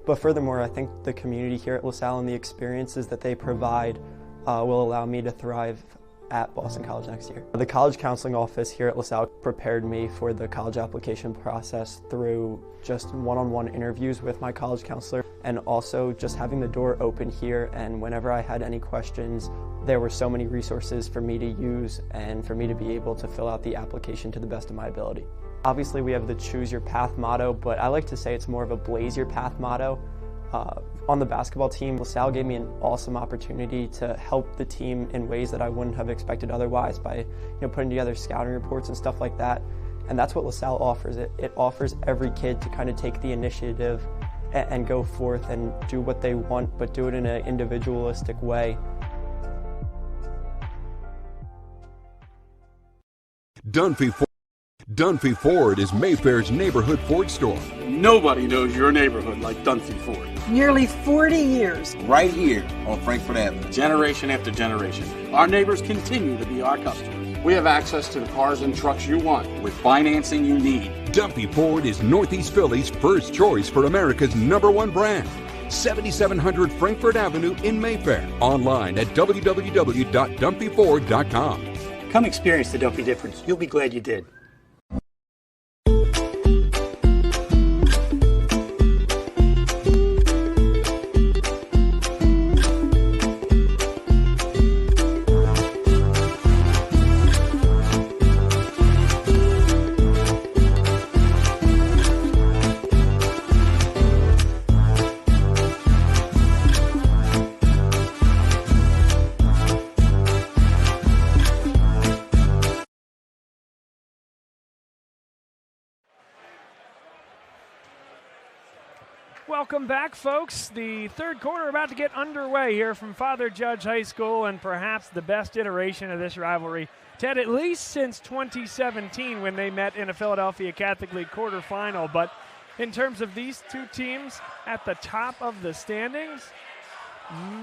But furthermore, I think the community here at LaSalle and the experiences that they provide will allow me to thrive at Boston College next year. The college counseling office here at LaSalle prepared me for the college application process through just one-on-one interviews with my college counselor, and also just having the door open here, and whenever I had any questions, there were so many resources for me to use and for me to be able to fill out the application to the best of my ability. Obviously we have the Choose Your Path motto, but I like to say it's more of a Blaze Your Path motto. On the basketball team, LaSalle gave me an awesome opportunity to help the team in ways that I wouldn't have expected otherwise by putting together scouting reports and stuff like that. And that's what LaSalle offers. It offers every kid to kind of take the initiative and go forth and do what they want, but do it in an individualistic way. Dunphy Ford is Mayfair's neighborhood Ford store. Nobody knows your neighborhood like Dunphy Ford. Nearly 40 years. Right here on Frankfurt Avenue. Generation after generation. Our neighbors continue to be our customers. We have access to the cars and trucks you want with financing you need. Dumpy Ford is Northeast Philly's first choice for America's #1 brand. 7700 Frankfurt Avenue in Mayfair. Online at www.dumpyford.com. Come experience the Dumpy difference. You'll be glad you did. Welcome back, folks. The third quarter about to get underway here from Father Judge High School, and perhaps the best iteration of this rivalry, Ted, at least since 2017 when they met in a Philadelphia Catholic League quarterfinal. But in terms of these two teams at the top of the standings,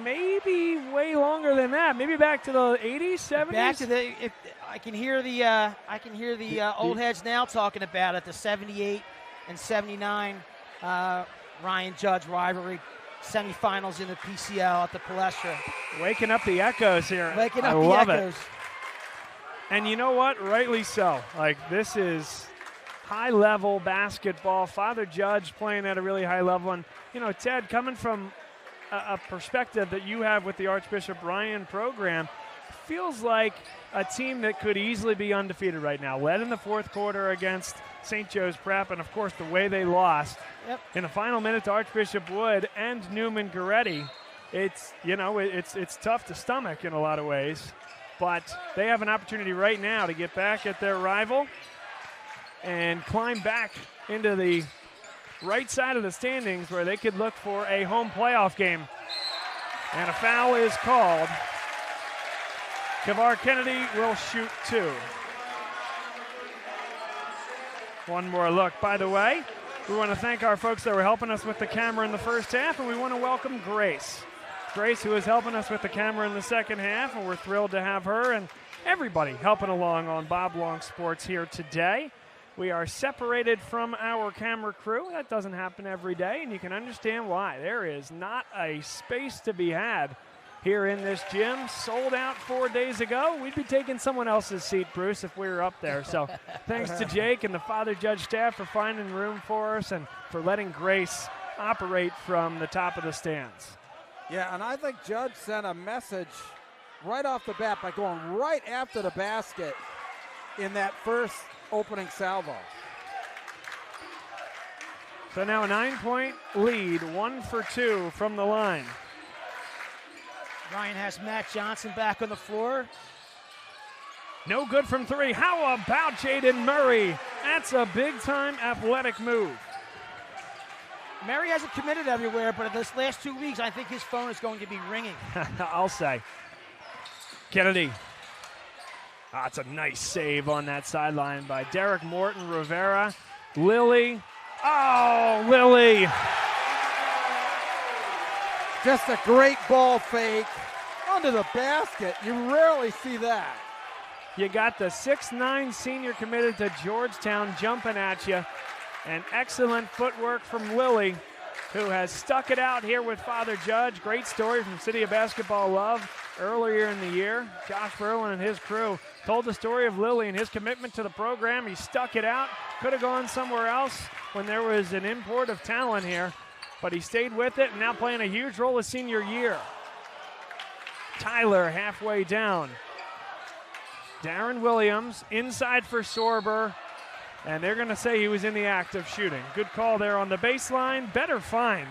maybe way longer than that. Maybe back to the 80s, 70s. Back to the. I can hear the old heads now talking about it. The 78 and 79. Ryan Judge rivalry, semifinals in the PCL at the Palestra. Waking up the echoes here. Waking up I the love echoes. It. And you know what? Rightly so. Like, this is high-level basketball. Father Judge playing at a really high level. And, you know, Ted, coming from a perspective that you have with the Archbishop Ryan program, feels like a team that could easily be undefeated right now. Led in the fourth quarter against St. Joe's Prep, and, of course, the way they lost. Yep. In the final minute to Archbishop Wood and Newman Goretti, it's tough to stomach in a lot of ways. But they have an opportunity right now to get back at their rival and climb back into the right side of the standings where they could look for a home playoff game. And a foul is called. Kavar Kennedy will shoot two. One more look. By the way, we want to thank our folks that were helping us with the camera in the first half, and we want to welcome Grace. Grace, who is helping us with the camera in the second half, and we're thrilled to have her and everybody helping along on Bob Long Sports here today. We are separated from our camera crew. That doesn't happen every day, and you can understand why. There is not a space to be had here in this gym. Sold out 4 days ago. We'd be taking someone else's seat, Bruce, if we were up there. So thanks to Jake and the Father Judge staff for finding room for us and for letting Grace operate from the top of the stands. Yeah, and I think Judge sent a message right off the bat by going right after the basket in that first opening salvo. So now a 9-point lead, 1 for 2 from the line. Ryan has Matt Johnson back on the floor. No good from three. How about Jaden Murray? That's a big-time athletic move. Murray hasn't committed everywhere, but in this last 2 weeks, I think his phone is going to be ringing. I'll say. Kennedy. It's a nice save on that sideline by Derek Morton Rivera. Lilly. Oh, Lilly. Just a great ball fake under the basket. You rarely see that. You got the 6'9" senior committed to Georgetown jumping at you. And excellent footwork from Lilly, who has stuck it out here with Father Judge. Great story from City of Basketball Love earlier in the year. Josh Berlin and his crew told the story of Lilly and his commitment to the program. He stuck it out. Could have gone somewhere else when there was an import of talent here. But he stayed with it and now playing a huge role his senior year. Tyler halfway down. Darren Williams inside for Sorber. And they're going to say he was in the act of shooting. Good call there on the baseline. Better find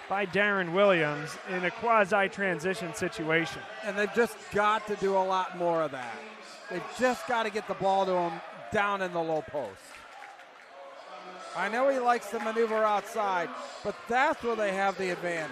by Darren Williams in a quasi-transition situation. And they've just got to do a lot more of that. They've just got to get the ball to him down in the low post. I know he likes to maneuver outside, but that's where they have the advantage.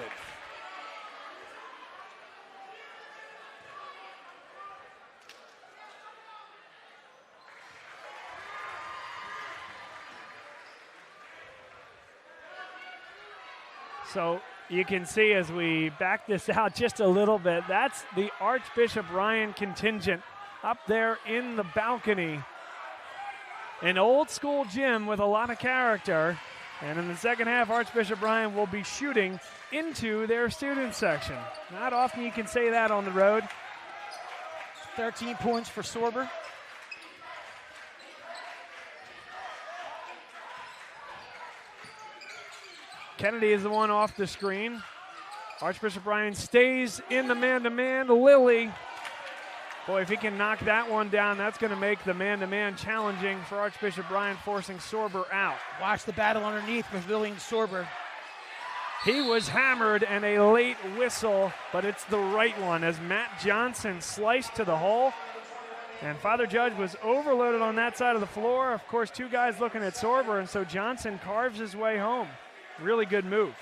So you can see as we back this out just a little bit, that's the Archbishop Ryan contingent up there in the balcony. An old school gym with a lot of character. And in the second half, Archbishop Ryan will be shooting into their student section. Not often you can say that on the road. 13 points for Sorber. Kennedy is the one off the screen. Archbishop Ryan stays in the man-to-man. Lilly. Boy, if he can knock that one down, that's going to make the man-to-man challenging for Archbishop Ryan, forcing Sorber out. Watch the battle underneath with Lilly and Sorber. He was hammered and a late whistle, but it's the right one as Matt Johnson sliced to the hole. And Father Judge was overloaded on that side of the floor. Of course, two guys looking at Sorber, and so Johnson carves his way home. Really good move.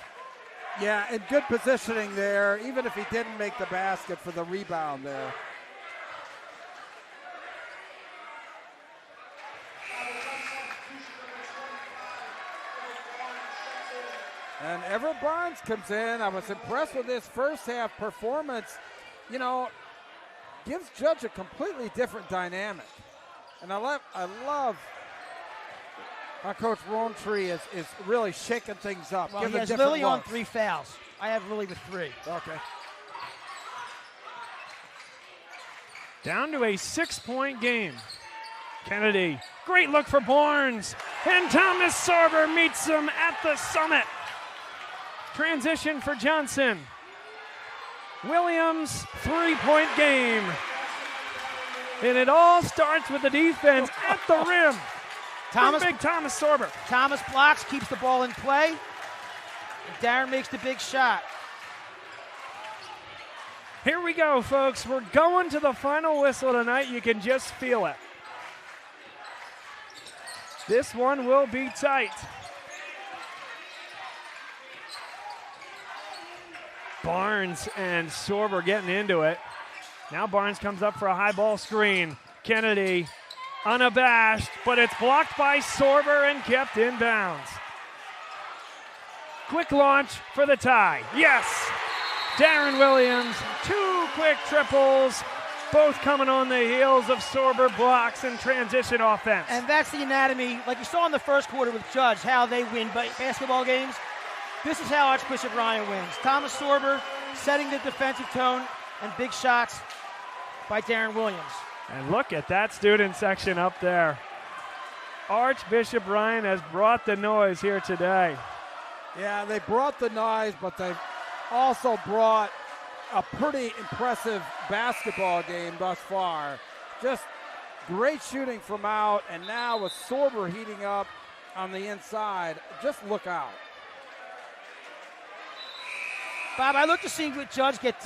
Yeah, and good positioning there, even if he didn't make the basket for the rebound there. And Everett Barnes comes in. I was impressed with his first half performance. You know, gives Judge a completely different dynamic. And I love how Coach Rowntree is really shaking things up. Well, he has Lilly on 3 fouls. I have Lilly with 3. Okay. Down to a 6-point game. Kennedy, great look for Barnes. And Thomas Sorber meets him at the summit. Transition for Johnson. Williams, 3-point game. And it all starts with the defense at the rim. Big Thomas Sorber. Thomas blocks, keeps the ball in play. And Darren makes the big shot. Here we go, folks. We're going to the final whistle tonight. You can just feel it. This one will be tight. Barnes and Sorber getting into it. Now Barnes comes up for a high ball screen. Kennedy unabashed, but it's blocked by Sorber and kept in bounds. Quick launch for the tie. Yes! Darren Williams, 2 quick triples, both coming on the heels of Sorber blocks and transition offense. And that's the anatomy, like you saw in the first quarter with Judge, how they win basketball games. This is how Archbishop Ryan wins. Thomas Sorber setting the defensive tone and big shots by Darren Williams. And look at that student section up there. Archbishop Ryan has brought the noise here today. Yeah, they brought the noise, but they've also brought a pretty impressive basketball game thus far. Just great shooting from out, and now with Sorber heating up on the inside, just look out. Bob, I look to see what Judge get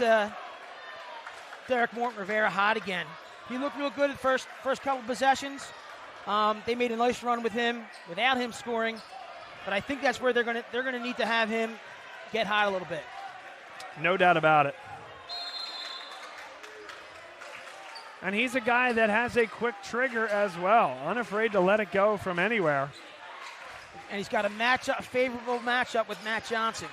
Derek Morton Rivera hot again. He looked real good at first couple possessions. They made a nice run with him without him scoring, but I think that's where they're gonna need to have him get hot a little bit. No doubt about it. And he's a guy that has a quick trigger as well, unafraid to let it go from anywhere. And he's got a favorable matchup with Matt Johnson.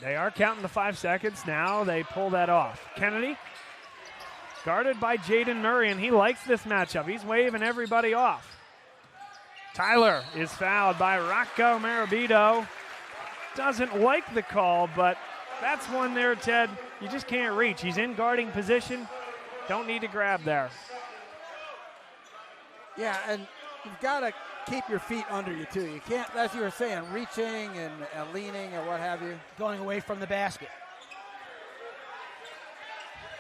They are counting the 5 seconds now. They pull that off. Kennedy, guarded by Jaden Murray, and he likes this matchup. He's waving everybody off. Tyler is fouled by Rocco Marabito. Doesn't like the call, but that's one there, Ted. You just can't reach. He's in guarding position. Don't need to grab there. Yeah, and you've got to keep your feet under you, too. You can't, as you were saying, reaching and leaning or what have you. Going away from the basket.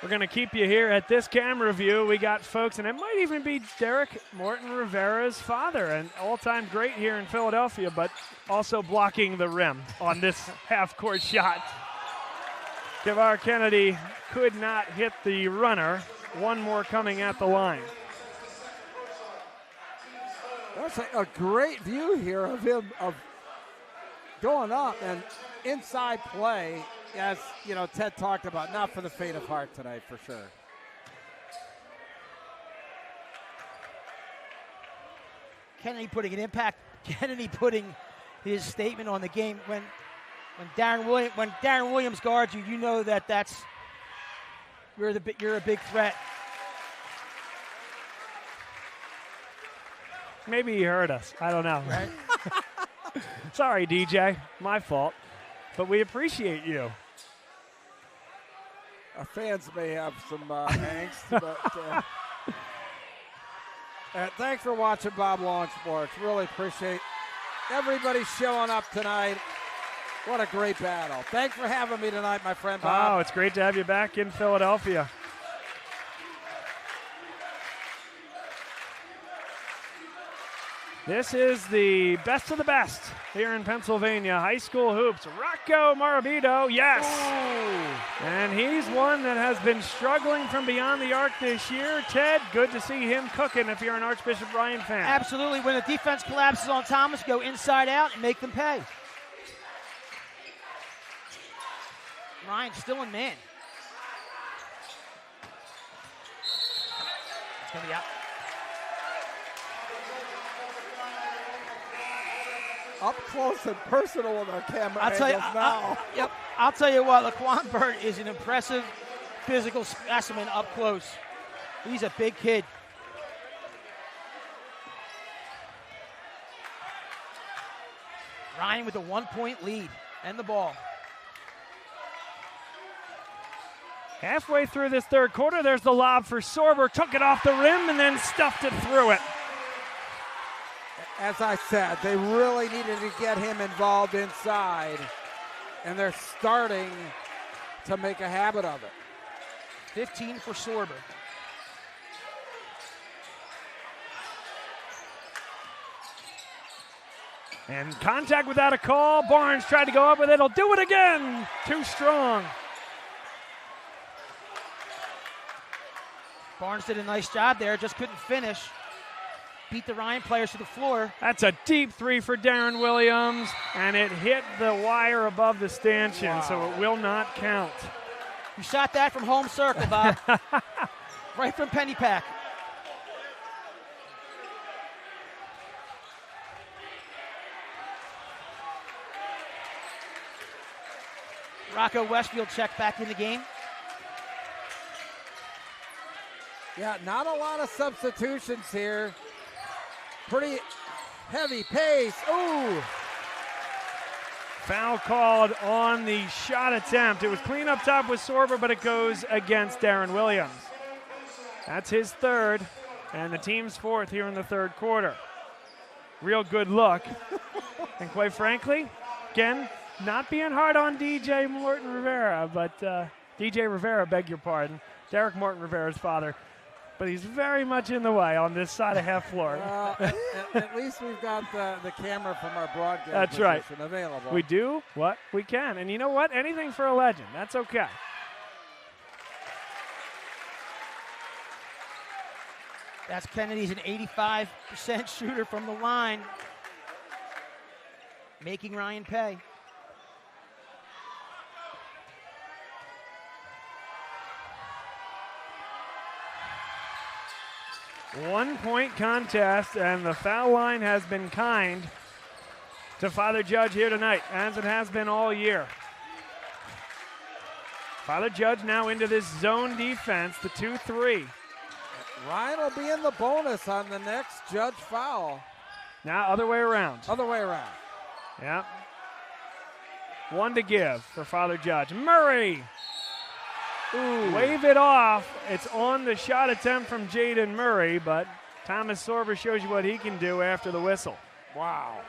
We're going to keep you here at this camera view. We got folks, and it might even be Derek Morton Rivera's father, an all-time great here in Philadelphia, but also blocking the rim on this half-court shot. Kevar Kennedy could not hit the runner. One more coming at the line. That's a great view here of him of going up and inside play, as you know, Ted talked about, not for the faint of heart tonight for sure. Kennedy putting an impact. Kennedy putting his statement on the game when When Darren Williams guards you, you know that you're a big threat. Maybe he heard us. I don't know. Right? Sorry, DJ. My fault. But we appreciate you. Our fans may have some angst, but thanks for watching Bob Long Sports. Really appreciate everybody showing up tonight. What a great battle. Thanks for having me tonight, my friend Bob. Oh, it's great to have you back in Philadelphia. This is the best of the best here in Pennsylvania. High school hoops. Rocco Morabito, yes. Ooh. And he's one that has been struggling from beyond the arc this year. Ted, good to see him cooking if you're an Archbishop Ryan fan. Absolutely. When the defense collapses on Thomas, go inside out and make them pay. Ryan still in man. It's going to be out. Up close and personal with our camera now. I'll tell you what, Laquan Burt is an impressive physical specimen up close. He's a big kid. Ryan with a 1-point lead and the ball. Halfway through this third quarter, there's the lob for Sorber. Took it off the rim and then stuffed it through it. As I said, they really needed to get him involved inside, and they're starting to make a habit of it. 15 for Sorber. And contact without a call. Barnes tried to go up with it. He'll do it again. Too strong. Barnes did a nice job there, just couldn't finish. Beat the Ryan players to the floor. That's a deep three for Darren Williams, and it hit the wire above the stanchion, so it will not count. You shot that from home circle, Bob. Right from Penny Pack. Rocco Westfield checked back in the game. Yeah, not a lot of substitutions here. Pretty heavy pace. Ooh. Foul called on the shot attempt. It was clean up top with Sorber, but it goes against Darren Williams. That's his third, and the team's fourth here in the third quarter. Real good look. And quite frankly, again, not being hard on DJ Morton Rivera, but DJ Rivera, beg your pardon. Derek Morton Rivera's father. But he's very much in the way on this side of half floor. At least we've got the camera from our broadcast That's right. available. We do what we can. And you know what? Anything for a legend. That's okay. That's Kennedy's an 85% shooter from the line. Making Ryan pay. One-point contest, and the foul line has been kind to Father Judge here tonight, as it has been all year. Father Judge now into this zone defense, the 2-3. Ryan will be in the bonus on the next Judge foul. Now other way around. Other way around. Yeah. One to give for Father Judge. Murray. Ooh. Wave it off. It's on the shot attempt from Jaden Murray, but Thomas Sorber shows you what he can do after the whistle. Wow.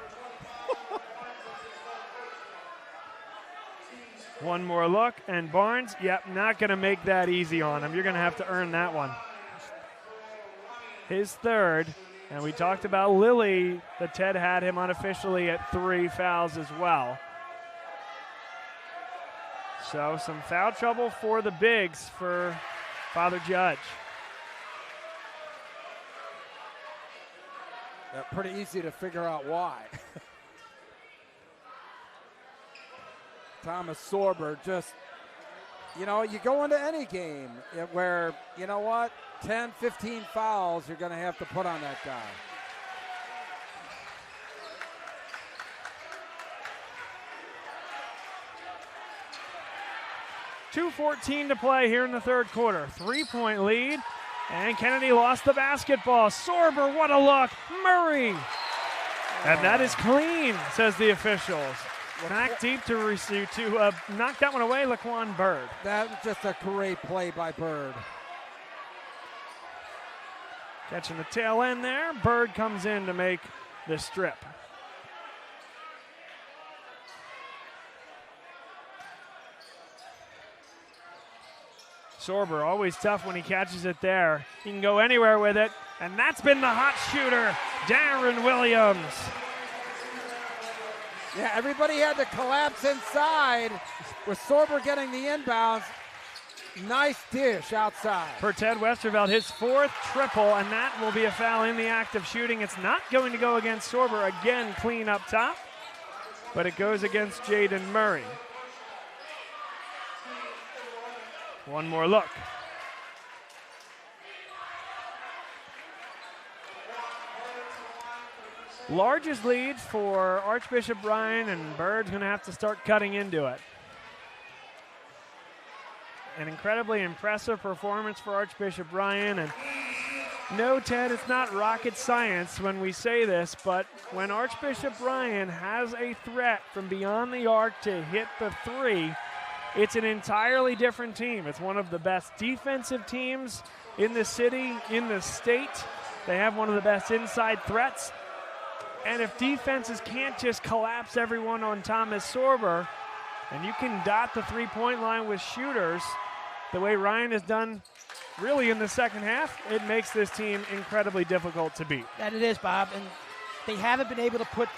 One more look, and Barnes, not going to make that easy on him. You're going to have to earn that one. His third, and we talked about Lilly, that Ted had him unofficially at 3 fouls as well. So some foul trouble for the bigs for Father Judge. Pretty easy to figure out why. Thomas Sorber just, you go into any game where, 10, 15 fouls you're going to have to put on that guy. 2:14 to play here in the third quarter. 3-point lead, and Kennedy lost the basketball. Sorber, what a look. Murray. And that is clean, says the officials. Back deep to receive to knock that one away, Laquan Bird. That was just a great play by Bird. Catching the tail end there. Bird comes in to make the strip. Sorber, always tough when he catches it there. He can go anywhere with it, and that's been the hot shooter, Darren Williams. Yeah, everybody had to collapse inside with Sorber getting the inbounds. Nice dish outside. For Ted Westerveld, his 4th triple, and that will be a foul in the act of shooting. It's not going to go against Sorber. Again, clean up top, but it goes against Jaden Murray. One more look. Largest lead for Archbishop Bryan, and Bird's going to have to start cutting into it. An incredibly impressive performance for Archbishop Bryan. And no, Ted, it's not rocket science when we say this, but when Archbishop Bryan has a threat from beyond the arc to hit the 3, it's an entirely different team. It's one of the best defensive teams in the city, in the state. They have one of the best inside threats. And if defenses can't just collapse everyone on Thomas Sorber, and you can dot the 3-point line with shooters the way Ryan has done really in the second half, it makes this team incredibly difficult to beat. That it is, Bob. And they haven't been able to put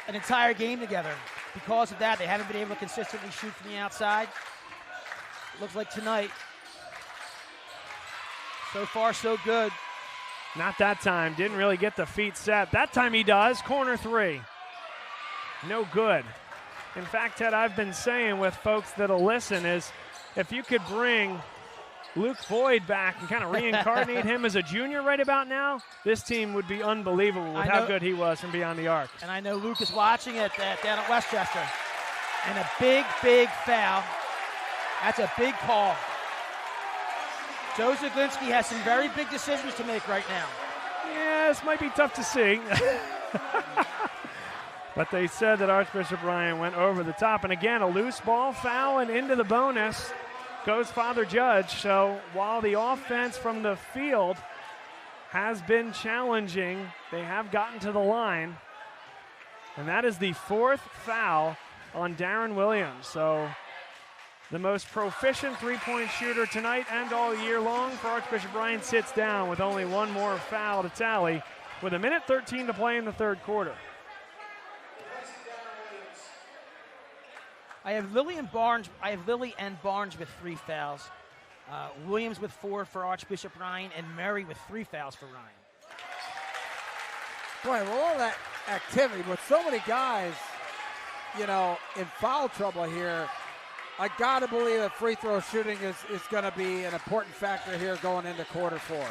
an entire game together. Because of that, they haven't been able to consistently shoot from the outside. Looks like tonight, so far so good. Not that time. Didn't really get the feet set. That time he does. Corner 3. No good. In fact, Ted, I've been saying with folks that'll listen is if you could bring Luke Boyd back and kind of reincarnate him as a junior right about now, this team would be unbelievable with how good he was from beyond the arc. And I know Luke is watching it down at Westchester. And a big, big foul. That's a big call. Joe Zaglinski has some very big decisions to make right now. Yeah, this might be tough to see. But they said that Archbishop Bryan went over the top. And again, a loose ball foul, and into the bonus goes Father Judge. So while the offense from the field has been challenging, they have gotten to the line. And that is the 4th foul on Darren Williams. So the most proficient 3-point shooter tonight and all year long for Archbishop Bryan sits down with only one more foul to tally with 1:13 to play in the third quarter. I have Lilly and Barnes with 3 fouls. Williams with 4 for Archbishop Ryan, and Murray with 3 fouls for Ryan. Boy, with all that activity, with so many guys, in foul trouble here, I got to believe that free throw shooting is going to be an important factor here going into quarter 4.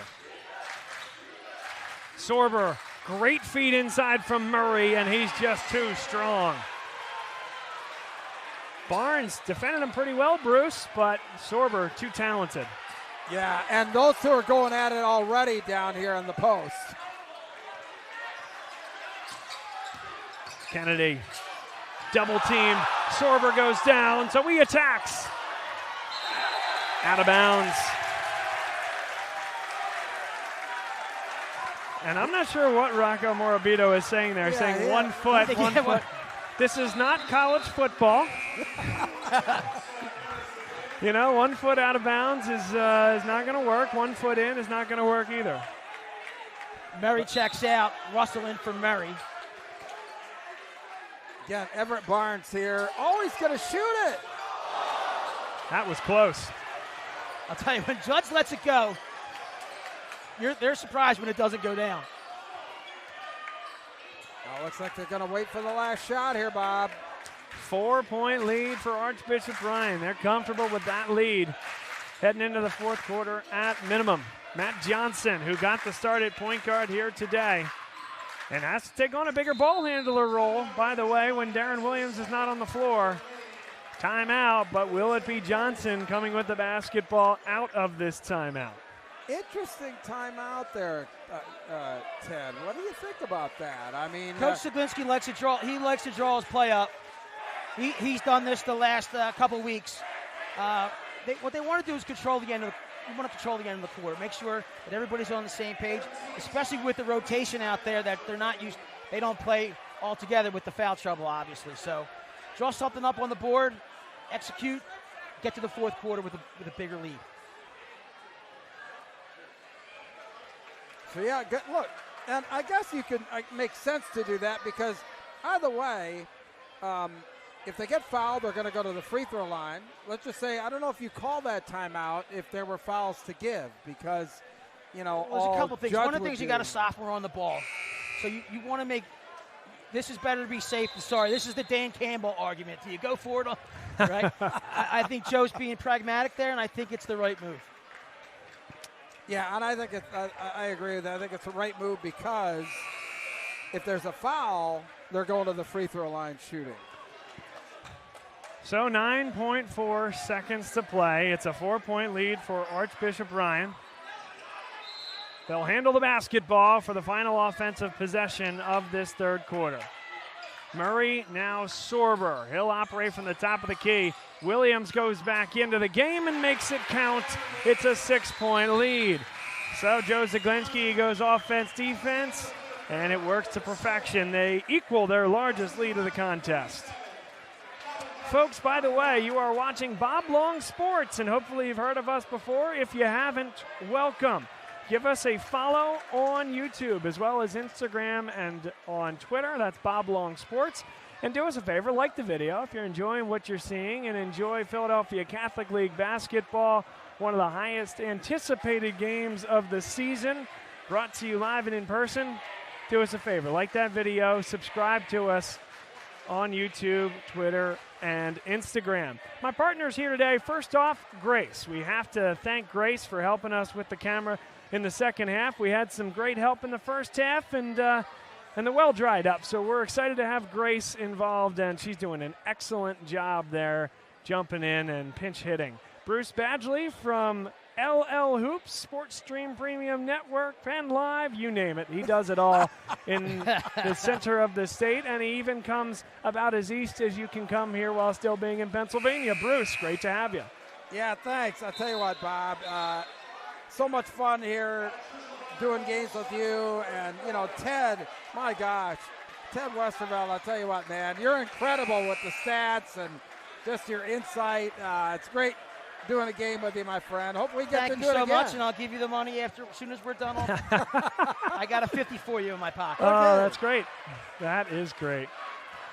Sorber, great feed inside from Murray, and he's just too strong. Barnes defended him pretty well, Bruce, but Sorber too talented. Yeah, and those two are going at it already down here in the post. Kennedy, double team. Sorber goes down, so he attacks. Out of bounds. And I'm not sure what Rocco Morabito is saying there, saying 1 foot, 1 foot. This is not college football. 1 foot out of bounds is not going to work. 1 foot in is not going to work either. Murray checks out. Russell in for Murray. Again, Everett Barnes here. Oh, he's going to shoot it. That was close. I'll tell you, when Judge lets it go, they're surprised when it doesn't go down. Oh, looks like they're going to wait for the last shot here, Bob. 4-point lead for Archbishop Bryan. They're comfortable with that lead heading into the fourth quarter at minimum. Matt Johnson, who got the start at point guard here today, and has to take on a bigger ball handler role, by the way, when Darren Williams is not on the floor. Timeout, but will it be Johnson coming with the basketball out of this timeout? Interesting timeout there, Ted. What do you think about that? I mean, Coach Zaglinski likes to draw. He likes to draw his play up. He's done this the last couple weeks. What they want to do is control the end of the. You want to control the end of the quarter. Make sure that everybody's on the same page, especially with the rotation out there that they're not used. They don't play all together with the foul trouble, obviously. So, draw something up on the board, execute, get to the fourth quarter with a bigger lead. So yeah, good. Look, and I guess you can make sense to do that because either way, if they get fouled, they're going to go to the free throw line. Let's just say, I don't know if you call that timeout if there were fouls to give because, you know, there's a couple things. One of the things, you got a sophomore on the ball. So you want to make, this is better to be safe than sorry. This is the Dan Campbell argument. Do you go for it? Right? I think Joe's being pragmatic there, and I think it's the right move. Yeah, and I think I agree with that. I think it's the right move because if there's a foul, they're going to the free throw line shooting. So 9.4 seconds to play. It's a 4-point lead for Archbishop Ryan. They'll handle the basketball for the final offensive possession of this third quarter. Murray, now Sorber. He'll operate from the top of the key. Williams goes back into the game and makes it count. It's a 6-point lead. So Joe Zaglinski goes offense, defense, and it works to perfection. They equal their largest lead of the contest. Folks, by the way, you are watching Bob Long Sports, and hopefully you've heard of us before. If you haven't, welcome. Give us a follow on YouTube as well as Instagram and on Twitter. That's Bob Long Sports. And do us a favor, like the video if you're enjoying what you're seeing and enjoy Philadelphia Catholic League basketball, one of the highest anticipated games of the season, brought to you live and in person. Do us a favor, like that video, subscribe to us on YouTube, Twitter, and Instagram. My partners here today, first off, Grace. We have to thank Grace for helping us with the camera in the second half. We had some great help in the first half, and the well dried up. So we're excited to have Grace involved, and she's doing an excellent job there, jumping in and pinch hitting. Bruce Badgley from LL Hoops, Sports Stream Premium Network, Penn Live, you name it. He does it all in the center of the state, and he even comes about as east as you can come here while still being in Pennsylvania. Bruce, great to have you. Yeah, thanks. I'll tell you what, Bob, so much fun here doing games with you. And, you know, Ted, my gosh, Ted Westerveld, I'll tell you what, man, you're incredible with the stats and just your insight. It's great doing a game with you, my friend. Hope we get to do it again. Thank you so much, and I'll give you the money as soon as we're done. I got a 50 for you in my pocket. Oh, that's great. That is great.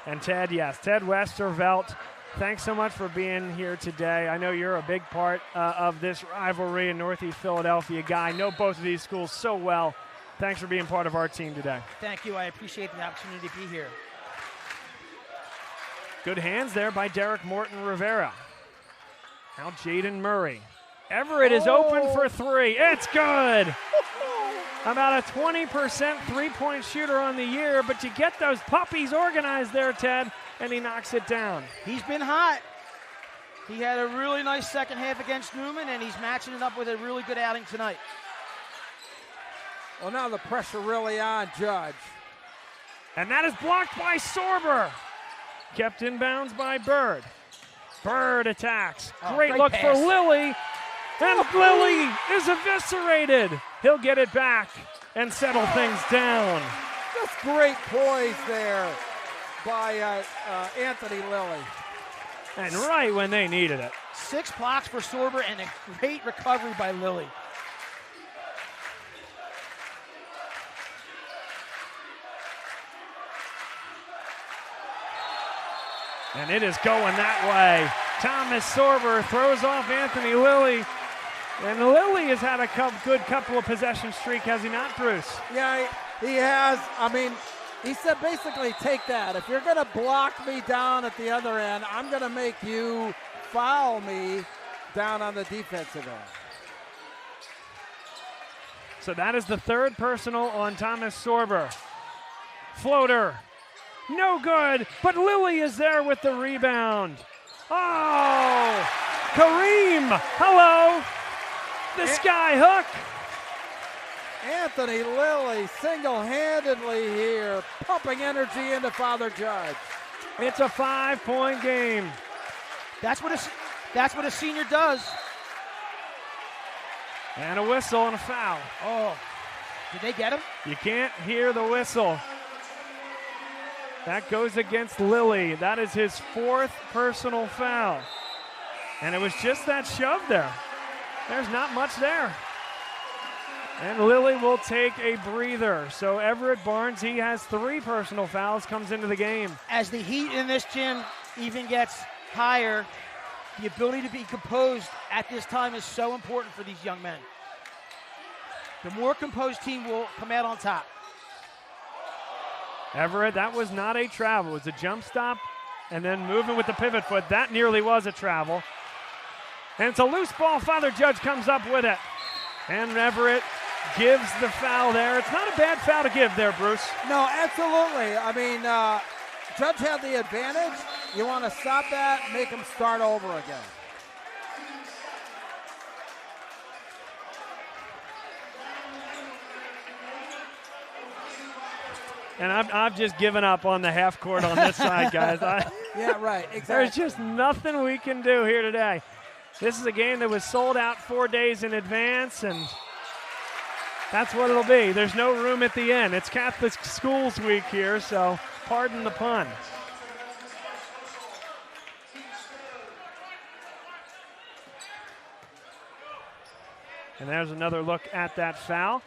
And Ted, yes, Ted Westervelt, thanks so much for being here today. I know you're a big part of this rivalry in Northeast Philadelphia guy. I know both of these schools so well. Thanks for being part of our team today. Thank you. I appreciate the opportunity to be here. Good hands there by Derek Morton Rivera. Now Jaden Murray. Everett is open for three. It's good. About a 20% three-point shooter on the year, but you get those puppies organized there, Ted, and he knocks it down. He's been hot. He had a really nice second half against Newman, and he's matching it up with a really good outing tonight. Well, now the pressure really on Judge. And that is blocked by Sorber. Kept in bounds by Bird. Bird attacks. Great look pass for Lilly. And Lilly is eviscerated. He'll get it back and settle things down. Just great poise there by Anthony Lilly. And right when they needed it. 6 blocks for Sorber and a great recovery by Lilly. And it is going that way. Thomas Sorber throws off Anthony Lilly. And Lilly has had a good couple of possession streak, has he not, Bruce? Yeah, he has. I mean, he said basically take that. If you're going to block me down at the other end, I'm going to make you foul me down on the defensive end. So that is the third personal on Thomas Sorber. Floater. No good, but Lilly is there with the rebound. Oh, Kareem, hello. The sky hook. Anthony Lilly single-handedly here, pumping energy into Father Judge. It's a 5-point game. That's what a senior does. And a whistle and a foul. Oh, did they get him? You can't hear the whistle. That goes against Lilly. That is his 4th personal foul. And it was just that shove there. There's not much there. And Lilly will take a breather. So Everett Barnes, he has 3 personal fouls, comes into the game. As the heat in this gym even gets higher, the ability to be composed at this time is so important for these young men. The more composed team will come out on top. Everett, that was not a travel. It was a jump stop and then moving with the pivot foot. That nearly was a travel. And it's a loose ball. Father Judge comes up with it. And Everett gives the foul there. It's not a bad foul to give there, Bruce. No, absolutely. I mean, Judge had the advantage. You want to stop that, make him start over again. And I've just given up on the half court on this side, guys. Yeah, right, exactly. There's just nothing we can do here today. This is a game that was sold out 4 days in advance, and that's what it'll be. There's no room at the end. It's Catholic Schools Week here, so pardon the pun. And there's another look at that foul.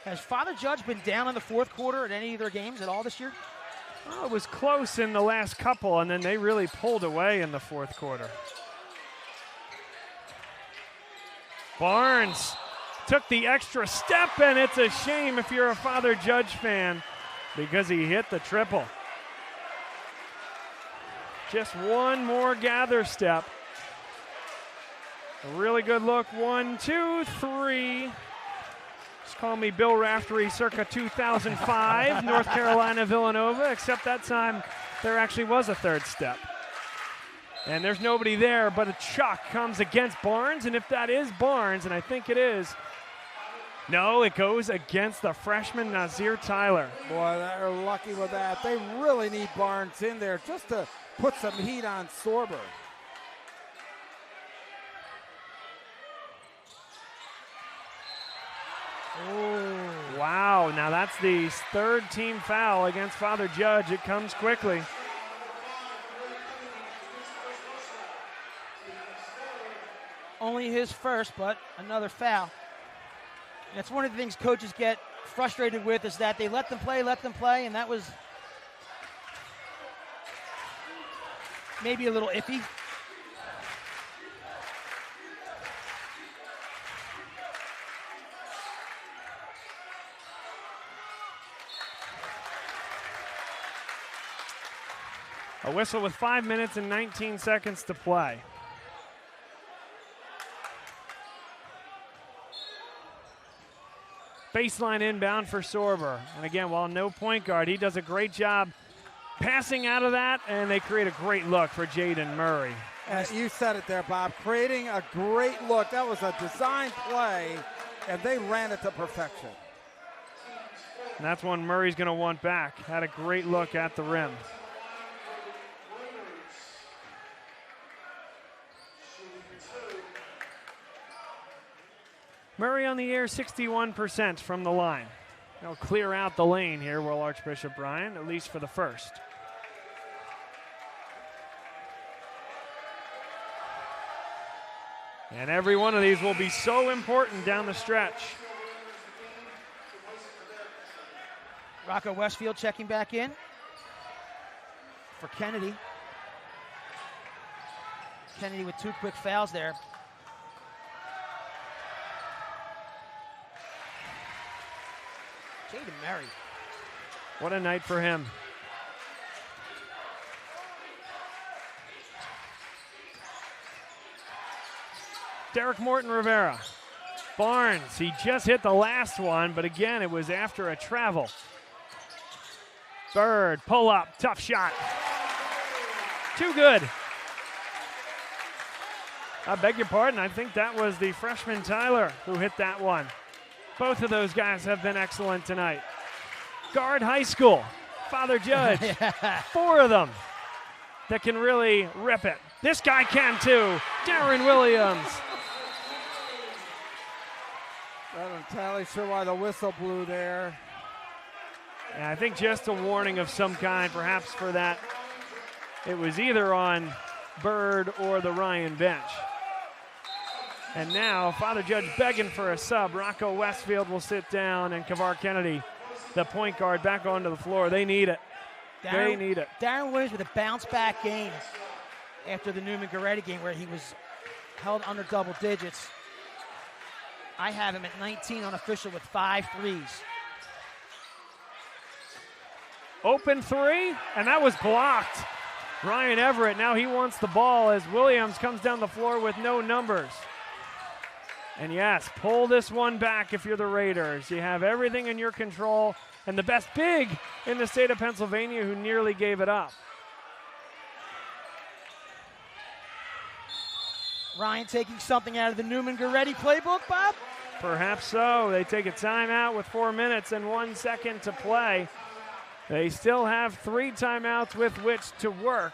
Has Father Judge been down in the 4th quarter at any of their games at all this year? Well, it was close in the last couple, and then they really pulled away in the 4th quarter. Barnes took the extra step, and it's a shame if you're a Father Judge fan because he hit the triple. Just one more gather step. A really good look. 1, 2, 3. Just call me Bill Raftery circa 2005, North Carolina, Villanova, except that time there actually was a 3rd step. And there's nobody there, but a chuck comes against Barnes, and if that is Barnes, and I think it is, no, it goes against the freshman Nazir Tyler. Boy, they're lucky with that. They really need Barnes in there just to put some heat on Sorber. Oh, wow. Now that's the 3rd team foul against Father Judge. It comes quickly. Only his 1st, but another foul. That's one of the things coaches get frustrated with is that they let them play, and that was maybe a little iffy. A whistle with 5 minutes and 19 seconds to play. Baseline inbound for Sorber. And again, while no point guard, he does a great job passing out of that, and they create a great look for Jaden Murray. You said it there, Bob. Creating a great look. That was a design play, and they ran it to perfection. And that's one Murray's going to want back. Had a great look at the rim. Murray on the air, 61% from the line. They'll clear out the lane here, will Archbishop Bryan, at least for the 1st. And every one of these will be so important down the stretch. Rocco Westfield checking back in for Kennedy. Kennedy with 2 quick fouls there. Jaden Murray. What a night for him. Derek Morton Rivera. Barnes, he just hit the last one, but again, it was after a travel. Bird, pull up, tough shot. Too good. I beg your pardon, I think that was the freshman Tyler who hit that one. Both of those guys have been excellent tonight. Guard High School, Father Judge, 4 of them that can really rip it. This guy can too, Darren Williams. Not entirely sure why the whistle blew there. Yeah, I think just a warning of some kind, perhaps for that. It was either on Bird or the Ryan bench. And now Father Judge begging for a sub. Rocco Westfield will sit down, and Kavar Kennedy, the point guard, back onto the floor. They need it. They need it. Darren Williams with a bounce-back game after the Newman-Goretti game where he was held under double digits. I have him at 19 unofficial with 5 threes. Open 3, and that was blocked. Ryan Everett, now he wants the ball as Williams comes down the floor with no numbers. And yes, pull this one back if you're the Raiders. You have everything in your control, and the best big in the state of Pennsylvania who nearly gave it up. Ryan taking something out of the Newman-Goretti playbook, Bob? Perhaps so. They take a timeout with 4 minutes and 1 second to play. They still have 3 timeouts with which to work,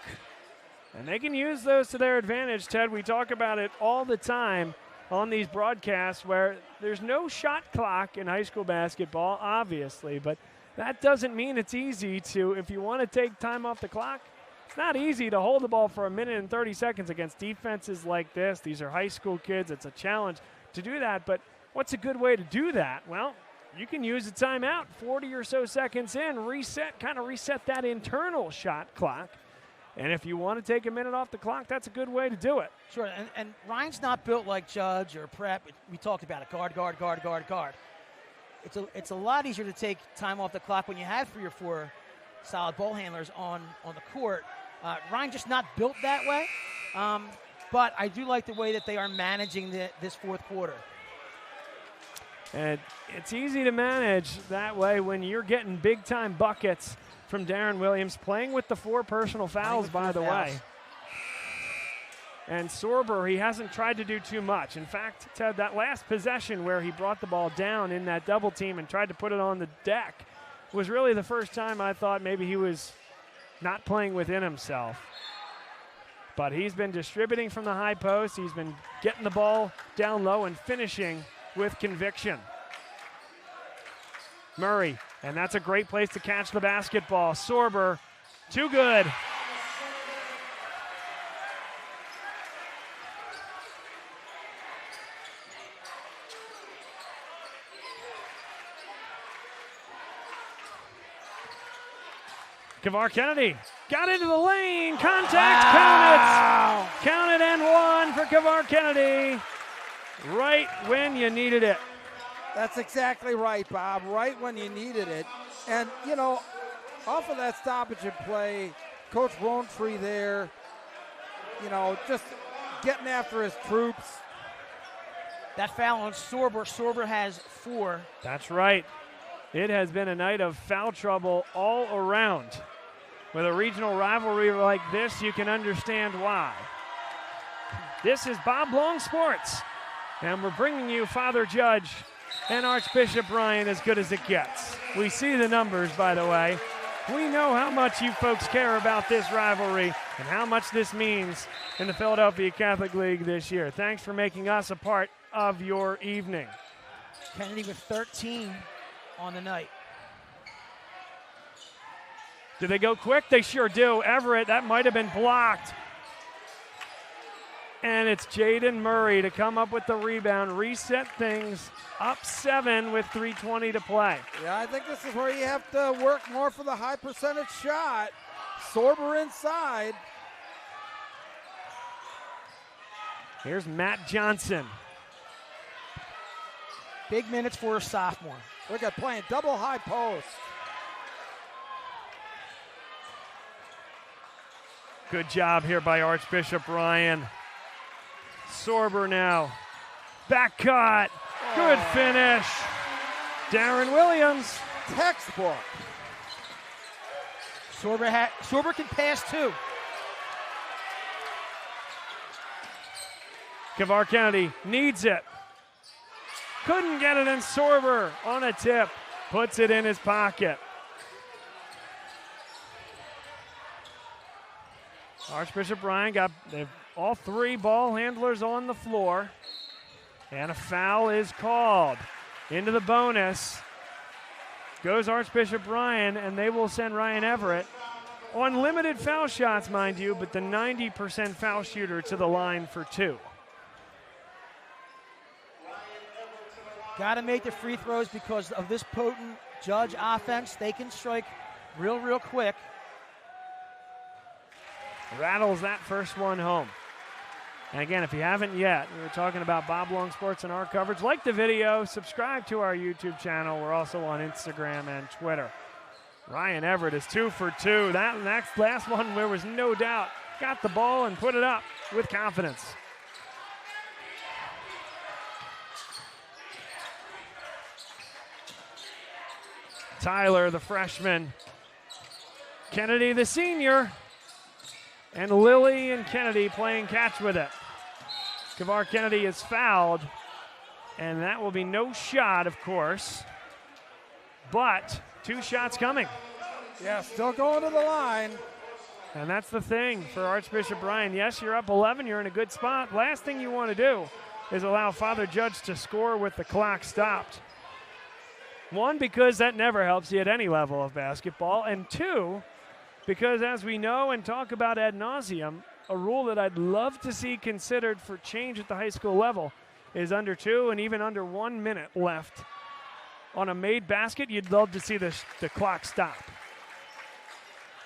and they can use those to their advantage, Ted. We talk about it all the time on these broadcasts where there's no shot clock in high school basketball, obviously, but that doesn't mean it's easy to, if you want to take time off the clock, it's not easy to hold the ball for 1 minute and 30 seconds against defenses like this. These are high school kids. It's a challenge to do that, but what's a good way to do that? Well, you can use a timeout 40 or so seconds in, kind of reset that internal shot clock. And if you want to take a minute off the clock, that's a good way to do it. Sure, and Ryan's not built like Judge or Prep. We talked about it, guard. It's a lot easier to take time off the clock when you have 3 or 4 solid ball handlers on the court. Ryan just not built that way, but I do like the way that they are managing this fourth quarter. And it's easy to manage that way when you're getting big-time buckets from Darren Williams, playing with the 4 personal fouls, by the way. And Sorber, he hasn't tried to do too much. In fact, Ted, that last possession where he brought the ball down in that double team and tried to put it on the deck was really the first time I thought maybe he was not playing within himself. But he's been distributing from the high post. He's been getting the ball down low and finishing with conviction. Murray, and that's a great place to catch the basketball. Sorber, too good. Kavar Kennedy got into the lane. Contact, wow. Count it and 1 for Kavar Kennedy. Right when you needed it. That's exactly right, Bob. Right when you needed it. And, you know, off of that stoppage and play, Coach Rowntree there, you know, just getting after his troops. That foul on Sorber. Sorber has 4. That's right. It has been a night of foul trouble all around. With a regional rivalry like this, you can understand why. This is Bob Long Sports, and we're bringing you Father Judge and Archbishop Ryan as good as it gets. We see the numbers, by the way. We know how much you folks care about this rivalry and how much this means in the Philadelphia Catholic League this year. Thanks for making us a part of your evening. Kennedy with 13 on the night. Do they go quick? They sure do. Everett, that might have been blocked. And it's Jaden Murray to come up with the rebound, reset things, up 7 with 3:20 to play. Yeah, I think this is where you have to work more for the high percentage shot. Sorber inside. Here's Matt Johnson. Big minutes for a sophomore. Look at playing double high post. Good job here by Archbishop Ryan. Sorber now. Back cut. Good finish. Darren Williams. Textbook. Sorber can pass too. Kavar Kennedy needs it. Couldn't get it, and Sorber on a tip puts it in his pocket. Archbishop Ryan got all three ball handlers on the floor, and a foul is called. Into the bonus goes Archbishop Ryan, and they will send Ryan Everett on limited foul shots, mind you, but the 90% foul shooter to the line for 2. Got to make the free throws because of this potent Judge offense. They can strike real quick. Rattles that first one home. And again, if you haven't yet, we were talking about Bob Long Sports and our coverage. Like the video, subscribe to our YouTube channel. We're also on Instagram and Twitter. Ryan Everett is 2 for 2. That last one, there was no doubt. Got the ball and put it up with confidence. Tyler, the freshman. Kennedy, the senior. And Lilly and Kennedy playing catch with it. Kavar Kennedy is fouled. And that will be no shot, of course. But 2 shots coming. Yeah, still going to the line. And that's the thing for Archbishop Ryan. Yes, you're up 11. You're in a good spot. Last thing you want to do is allow Father Judge to score with the clock stopped. 1, because that never helps you at any level of basketball. And 2, because as we know and talk about ad nauseum, a rule that I'd love to see considered for change at the high school level is under 2 and even under 1 minute left. On a made basket, you'd love to see the clock stop.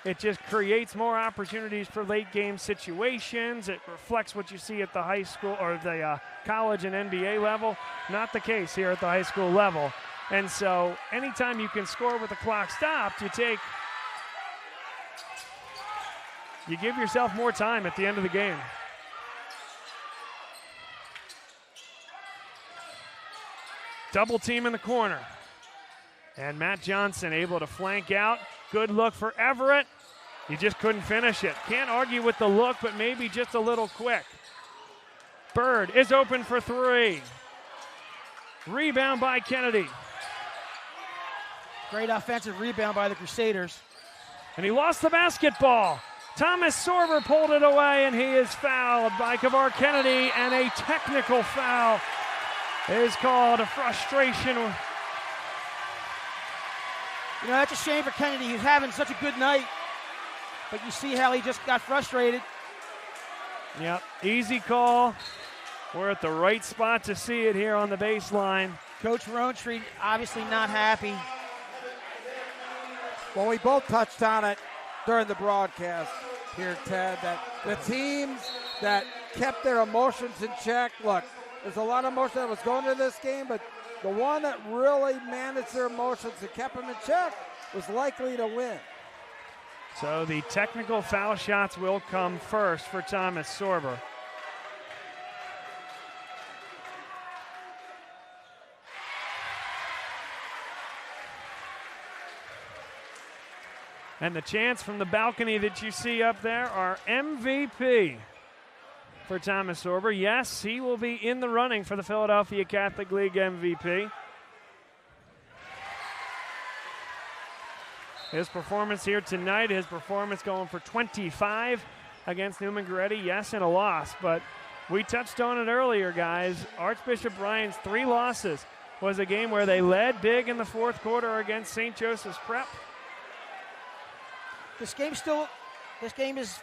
It just creates more opportunities for late game situations. It reflects what you see at the high school or the college and NBA level. Not the case here at the high school level. And so anytime you can score with the clock stopped, you give yourself more time at the end of the game. Double team in the corner. And Matt Johnson able to flank out. Good look for Everett. He just couldn't finish it. Can't argue with the look, but maybe just a little quick. Bird is open for 3. Rebound by Kennedy. Great offensive rebound by the Crusaders. And he lost the basketball. Thomas Sorber pulled it away, and he is fouled by Kavar Kennedy, and a technical foul is called. A frustration. You know, that's a shame for Kennedy. He's having such a good night, but you see how he just got frustrated. Yep, easy call. We're at the right spot to see it here on the baseline. Coach Rowntree obviously not happy. Well, we both touched on it during the broadcast here, Ted, that the teams that kept their emotions in check, look, there's a lot of emotion that was going into this game, but the one that really managed their emotions and kept them in check was likely to win. So the technical foul shots will come first for Thomas Sorber. And the chants from the balcony that you see up there are MVP for Thomas Sorber. Yes, he will be in the running for the Philadelphia Catholic League MVP. His performance here tonight, his performance going for 25 against Newman Goretti. Yes, and a loss, but we touched on it earlier, guys. Archbishop Ryan's 3 losses was a game where they led big in the fourth quarter against St. Joseph's Prep. This game is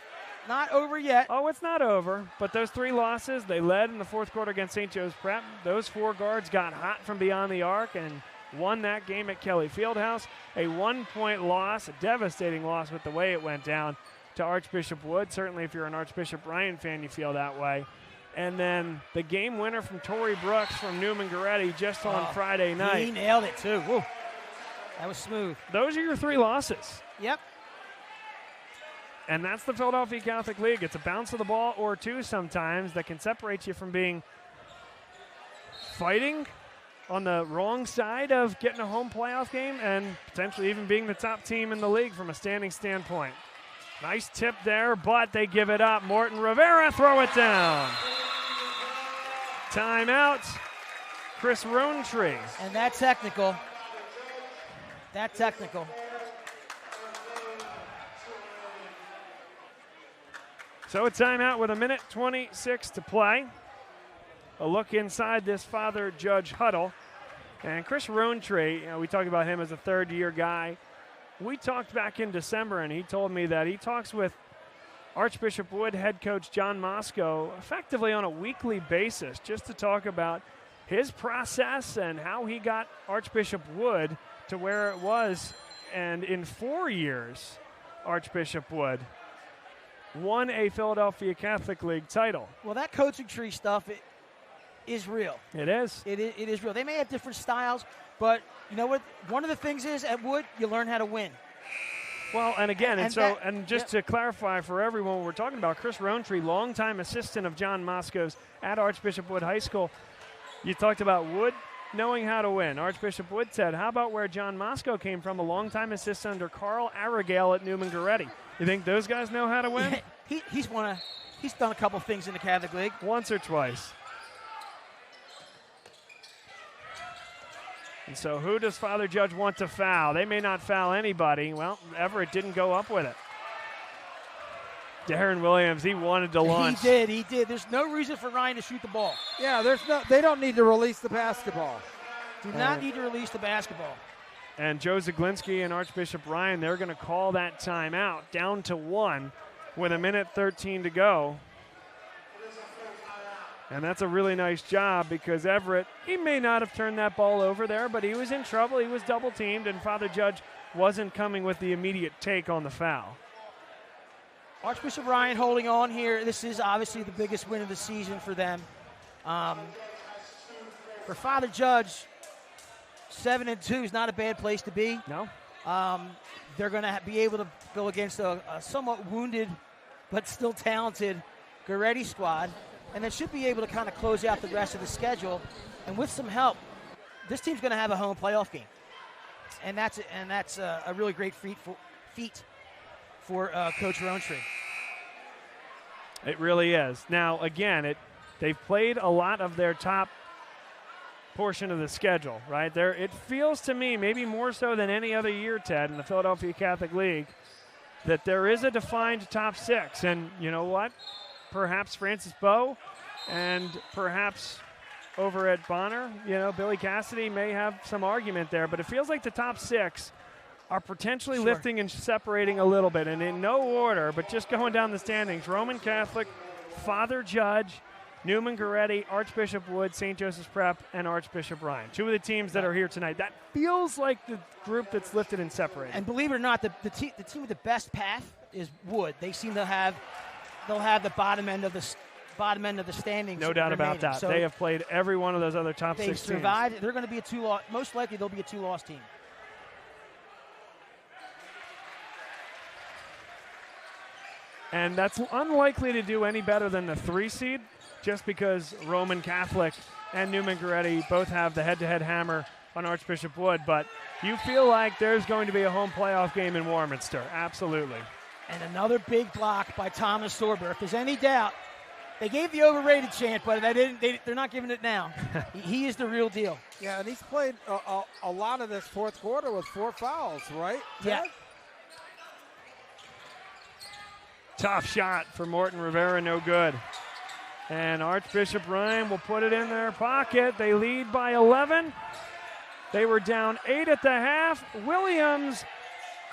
not over yet. Oh, it's not over. But those 3 losses, they led in the fourth quarter against St. Joe's Prep. Those 4 guards got hot from beyond the arc and won that game at Kelly Fieldhouse. A 1-point loss, a devastating loss with the way it went down to Archbishop Wood. Certainly if you're an Archbishop Ryan fan, you feel that way. And then the game winner from Torrey Brooks from Newman Goretti just on Friday night. He nailed it too. Woo. That was smooth. Those are your 3 losses. Yep. And that's the Philadelphia Catholic League. It's a bounce of the ball or 2 sometimes that can separate you from being fighting on the wrong side of getting a home playoff game and potentially even being the top team in the league from a standing standpoint. Nice tip there, but they give it up. Morton Rivera throw it down. Timeout, Chris Rowntree. And that technical. That technical. So a timeout with 1:26 to play. A look inside this father-judge huddle. And Chris Rowntree, we talk about him as a third-year guy. We talked back in December, and he told me that he talks with Archbishop Wood head coach John Moscow effectively on a weekly basis just to talk about his process and how he got Archbishop Wood to where it was. And in 4 years, Archbishop Wood won a Philadelphia Catholic League title. Well, that coaching tree stuff is real. It is. It is real. They may have different styles, but you know what? One of the things is at Wood, you learn how to win. Well, and again, to clarify for everyone, we're talking about Chris Rowntree, longtime assistant of John Moscow's at Archbishop Wood High School. You talked about Wood knowing how to win. Archbishop Wood said, how about where John Moscow came from, a longtime assistant under Carl Arragale at Newman Goretti? You think those guys know how to win? Yeah, he's done a couple things in the Catholic League. Once or twice. And so who does Father Judge want to foul? They may not foul anybody. Well, Everett didn't go up with it. Darren Williams, he wanted to launch. He did. There's no reason for Ryan to shoot the ball. Yeah, they don't need to release the basketball. Do not need to release the basketball. And Joe Zaglinski and Archbishop Ryan, they're going to call that timeout down to 1 with 1:13 to go. And that's a really nice job because Everett, he may not have turned that ball over there, but he was in trouble. He was double teamed, and Father Judge wasn't coming with the immediate take on the foul. Archbishop Ryan holding on here. This is obviously the biggest win of the season for them. For Father Judge, 7-2 is not a bad place to be. No. They're going to be able to go against a somewhat wounded but still talented Goretti squad, and they should be able to kind of close out the rest of the schedule. And with some help, this team's going to have a home playoff game, and that's a really great feat for Coach Rowntree. It really is. Now, again, they've played a lot of their top portion of the schedule, right? It feels to me, maybe more so than any other year, Ted, in the Philadelphia Catholic League, that there is a defined top 6. And you know what? Perhaps Francis Bowe and perhaps over at Bonner, Billy Cassidy may have some argument there, but it feels like the top 6 are potentially lifting and separating a little bit. And in no order, but just going down the standings, Roman Catholic, Father Judge, Newman Goretti, Archbishop Wood, St. Joseph's Prep, and Archbishop Ryan. 2 of the teams that are here tonight. That feels like the group that's lifted and separated. And believe it or not, the team with the best path is Wood. They seem to have the bottom end of the standings. No doubt about that. So they have played every one of those other top 6 teams. They've survived. They're going to be most likely they'll be a 2-loss team. And that's unlikely to do any better than the 3 seed, just because Roman Catholic and Newman Goretti both have the head-to-head hammer on Archbishop Wood. But you feel like there's going to be a home playoff game in Warminster. Absolutely. And another big block by Thomas Sorber. If there's any doubt, they gave the overrated chant, but they're not giving it now. He is the real deal. Yeah, and he's played a lot of this fourth quarter with 4 fouls, right? Yeah. Tough shot for Morton Rivera, no good. And Archbishop Ryan will put it in their pocket. They lead by 11. They were down 8 at the half. Williams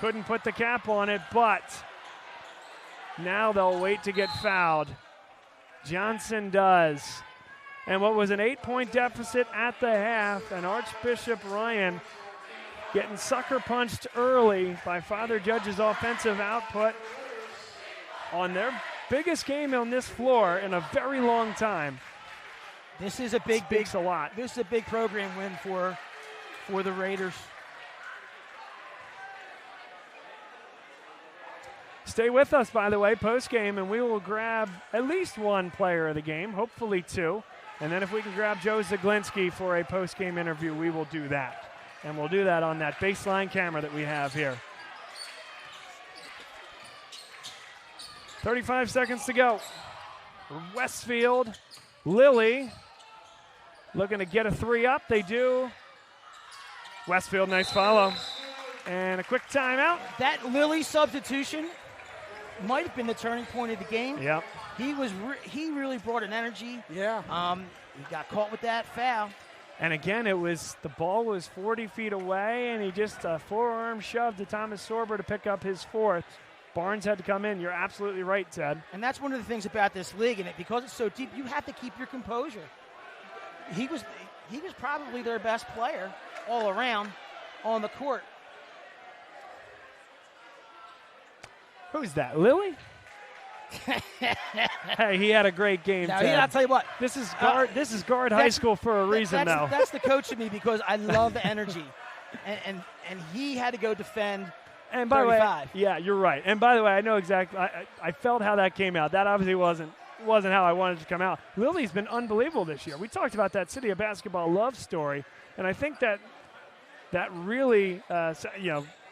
couldn't put the cap on it, but now they'll wait to get fouled. Johnson does. And what was an 8-point deficit at the half, and Archbishop Ryan getting sucker punched early by Father Judge's offensive output on their biggest game on this floor in a very long time. This is a big lot. This is a big program win for the Raiders. Stay with us, by the way, post-game, and we will grab at least one player of the game, hopefully 2. And then if we can grab Joe Zaglinski for a post-game interview, we will do that. And we'll do that on that baseline camera that we have here. 35 seconds to go. Westfield, Lilly looking to get a 3 up. They do. Westfield, nice follow. And a quick timeout. That Lilly substitution might have been the turning point of the game. Yep. He really brought an energy. Yeah. He got caught with that foul. And again, the ball was 40 feet away, and he just forearm shoved to Thomas Sorber to pick up his 4th. Barnes had to come in. You're absolutely right, Ted. And that's one of the things about this league, and because it's so deep, you have to keep your composure. He was probably their best player all around on the court. Who's that, Lilly? Hey, he had a great game, Now, Ted. I'll tell you what. This is Guard High School for a reason, though. That's the coach to me because I love the energy. And he had to go defend. And by the way, 35. yeah, you're right. And by the way, I know exactly. I felt how that came out. That obviously wasn't how I wanted it to come out. Lilly's been unbelievable this year. We talked about that City of Basketball love story, and I think that really,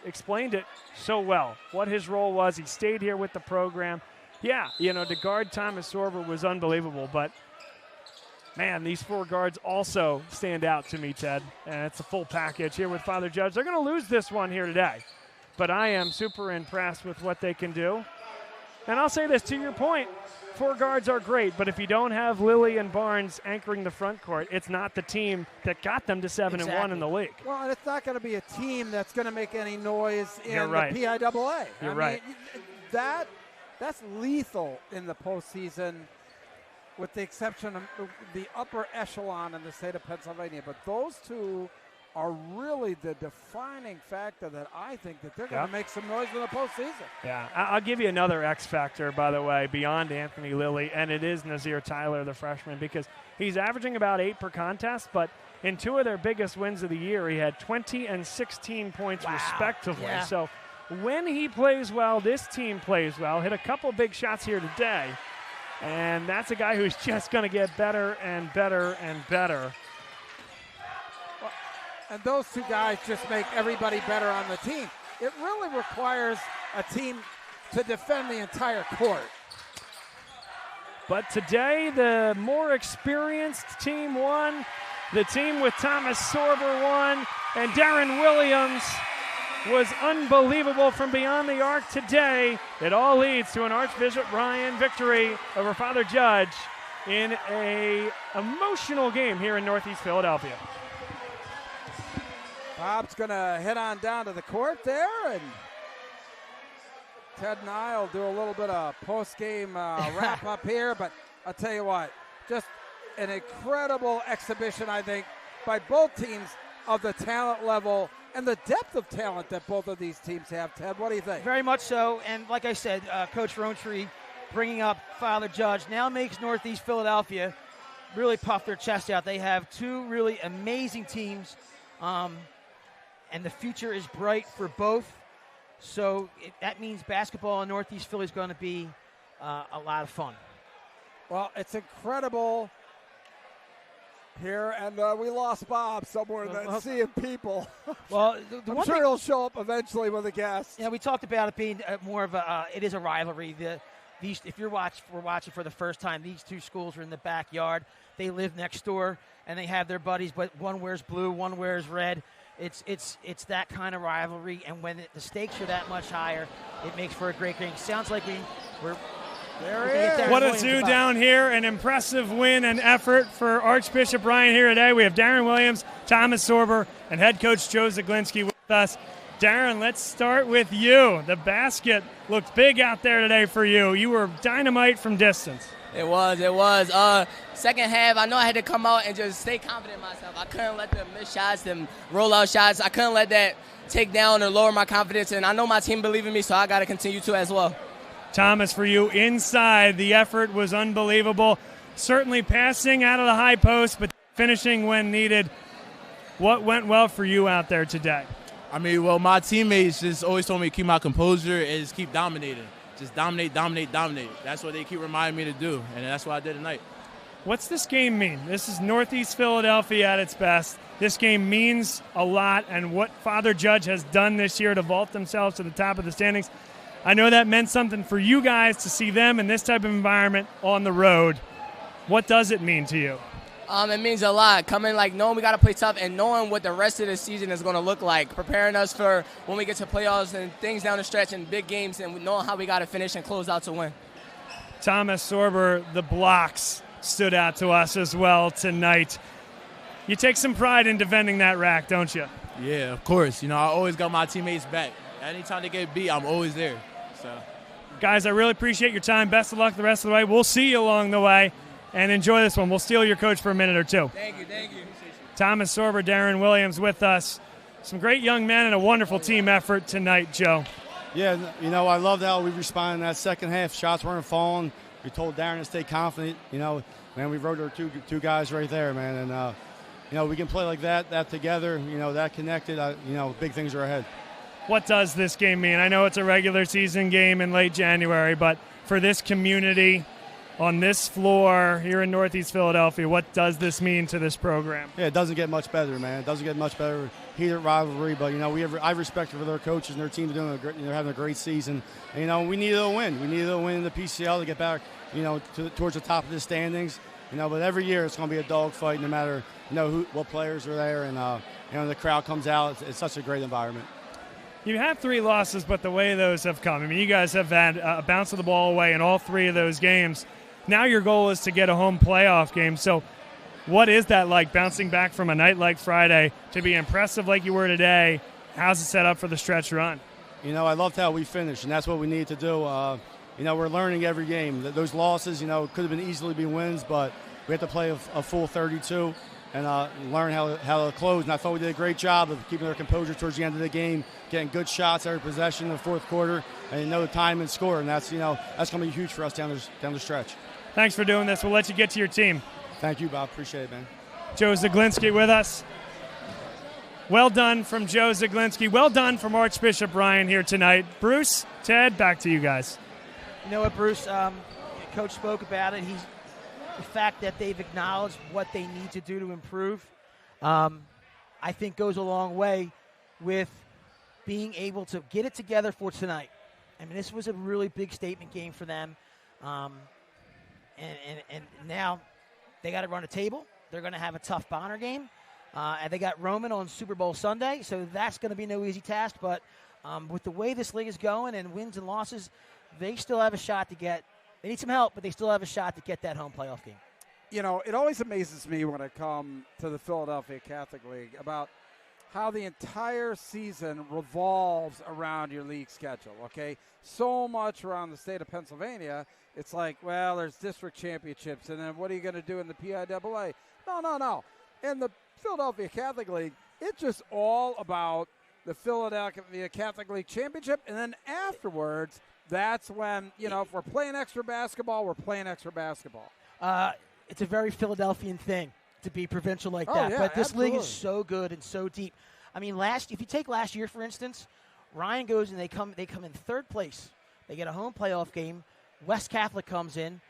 explained it so well. What his role was. He stayed here with the program. Yeah, to guard Thomas Sorber was unbelievable, but man, these 4 guards also stand out to me, Ted. And it's a full package here with Father Judge. They're going to lose this one here today. But I am super impressed with what they can do. And I'll say this, to your point, 4 guards are great, but if you don't have Lilly and Barnes anchoring the front court, it's not the team that got them to 7-1 in the league. Well, and it's not going to be a team that's going to make any noise in You're right. the PIAA. You're right. That's lethal in the postseason, with the exception of the upper echelon in the state of Pennsylvania. But those 2 are really the defining factor that I think that they're going to make some noise in the postseason. Yeah, I'll give you another X factor, by the way, beyond Anthony Lilly, and it is Nazir Tyler, the freshman, because he's averaging about 8 per contest, but in 2 of their biggest wins of the year, he had 20 and 16 points respectively. Yeah. So when he plays well, this team plays well. Hit a couple big shots here today, and that's a guy who's just going to get better and better and better. And those 2 guys just make everybody better on the team. It really requires a team to defend the entire court. But today, the more experienced team won. The team with Thomas Sorber won. And Darren Williams was unbelievable from beyond the arc today. It all leads to an Archbishop Ryan victory over Father Judge in an emotional game here in Northeast Philadelphia. Bob's going to head on down to the court there, and Ted and I will do a little bit of post-game wrap-up here. But I'll tell you what, just an incredible exhibition, I think, by both teams of the talent level and the depth of talent that both of these teams have. Ted, what do you think? Very much so. And like I said, Coach Rowntree bringing up Father Judge now makes Northeast Philadelphia really puff their chest out. They have 2 really amazing teams. And the future is bright for both. So that means basketball in Northeast Philly is going to be a lot of fun. Well, it's incredible here, and we lost Bob somewhere in that sea of people. Well, I'm sure he'll show up eventually with a guest. Yeah, we talked about it being more of it is a rivalry. If we're watching for the first time, these 2 schools are in the backyard. They live next door, and they have their buddies, but one wears blue, one wears red. It's that kind of rivalry, and when the stakes are that much higher, it makes for a great game. Sounds like we're there. He is. What a zoo down here! An impressive win and effort for Archbishop Ryan here today. We have Darren Williams, Thomas Sorber, and head coach Joe Zaglinski with us. Darren, let's start with you. The basket looked big out there today for you. You were dynamite from distance. It was. Second half, I know I had to come out and just stay confident in myself. I couldn't let them miss shots, them roll-out shots. I couldn't let that take down or lower my confidence, and I know my team believe in me, so I got to continue to as well. Thomas, for you, inside, the effort was unbelievable. Certainly passing out of the high post, but finishing when needed. What went well for you out there today? I mean, well, my teammates just always told me to keep my composure and just keep dominating. Just dominate. That's what they keep reminding me to do, and that's what I did tonight. What's this game mean? This is Northeast Philadelphia at its best. This game means a lot, and what Father Judge has done this year to vault themselves to the top of the standings, I know that meant something for you guys to see them in this type of environment on the road. What does it mean to you? It means a lot. Coming, knowing we got to play tough and knowing what the rest of the season is going to look like, preparing us for when we get to playoffs and things down the stretch and big games, and knowing how we got to finish and close out to win. Thomas Sorber, the blocks stood out to us as well tonight. You take some pride in defending that rack, don't you? Yeah, of course. I always got my teammates back. Anytime they get beat, I'm always there. So, guys, I really appreciate your time. Best of luck the rest of the way. We'll see you along the way, and enjoy this one. We'll steal your coach for a minute or two. Thank you. Thomas Sorber, Darren Williams with us. Some great young men and a wonderful team effort tonight, Joe. Yeah, I loved how we responded in that second half. Shots weren't falling. We told Darren to stay confident. Man, we wrote our two guys right there, man. And, we can play like that together, that connected. Big things are ahead. What does this game mean? I know it's a regular season game in late January, but for this community on this floor here in Northeast Philadelphia, what does this mean to this program? Yeah, it doesn't get much better, man. It doesn't get much better. Heated rivalry, but I respect for their coaches and their team. They're having a great season. And, we needed a win. We needed a win in the PCL to get back, towards the top of the standings. But every year it's going to be a dogfight, no matter what players are there, and the crowd comes out. It's such a great environment. You have 3 losses, but the way those have come, I mean, you guys have had a bounce of the ball away in all 3 of those games. Now your goal is to get a home playoff game. So what is that like, bouncing back from a night like Friday to be impressive like you were today? How's it set up for the stretch run? I loved how we finished, and that's what we need to do. We're learning every game. Those losses, could have been easily be wins, but we had to play a full 32 and learn how to close. And I thought we did a great job of keeping our composure towards the end of the game, getting good shots every possession in the fourth quarter, and the time and score. And that's going to be huge for us down the stretch. Thanks for doing this. We'll let you get to your team. Thank you, Bob. Appreciate it, man. Joe Zaglinski with us. Well done from Joe Zaglinski. Well done from Archbishop Ryan here tonight. Bruce, Ted, back to you guys. You know what, Bruce? Coach spoke about it. The fact that they've acknowledged what they need to do to improve, I think goes a long way with being able to get it together for tonight. I mean, this was a really big statement game for them. And now they got to run a table. They're going to have a tough Bonner game. And they got Roman on Super Bowl Sunday, so that's going to be no easy task. But with the way this league is going and wins and losses, they still have a shot to get – they need some help, but they still have a shot to get that home playoff game. It always amazes me when I come to the Philadelphia Catholic League about how the entire season revolves around your league schedule, okay? So much around the state of Pennsylvania, it's like, well, there's district championships, and then what are you going to do in the PIAA? No. In the Philadelphia Catholic League, it's just all about the Philadelphia Catholic League Championship, and then afterwards, that's when, if we're playing extra basketball, we're playing extra basketball. It's a very Philadelphian thing to be provincial like that. Yeah, but this absolutely. league is so good and so deep. I mean, if you take last year, for instance, Ryan goes and they come in third place. They get a home playoff game. West Catholic comes in,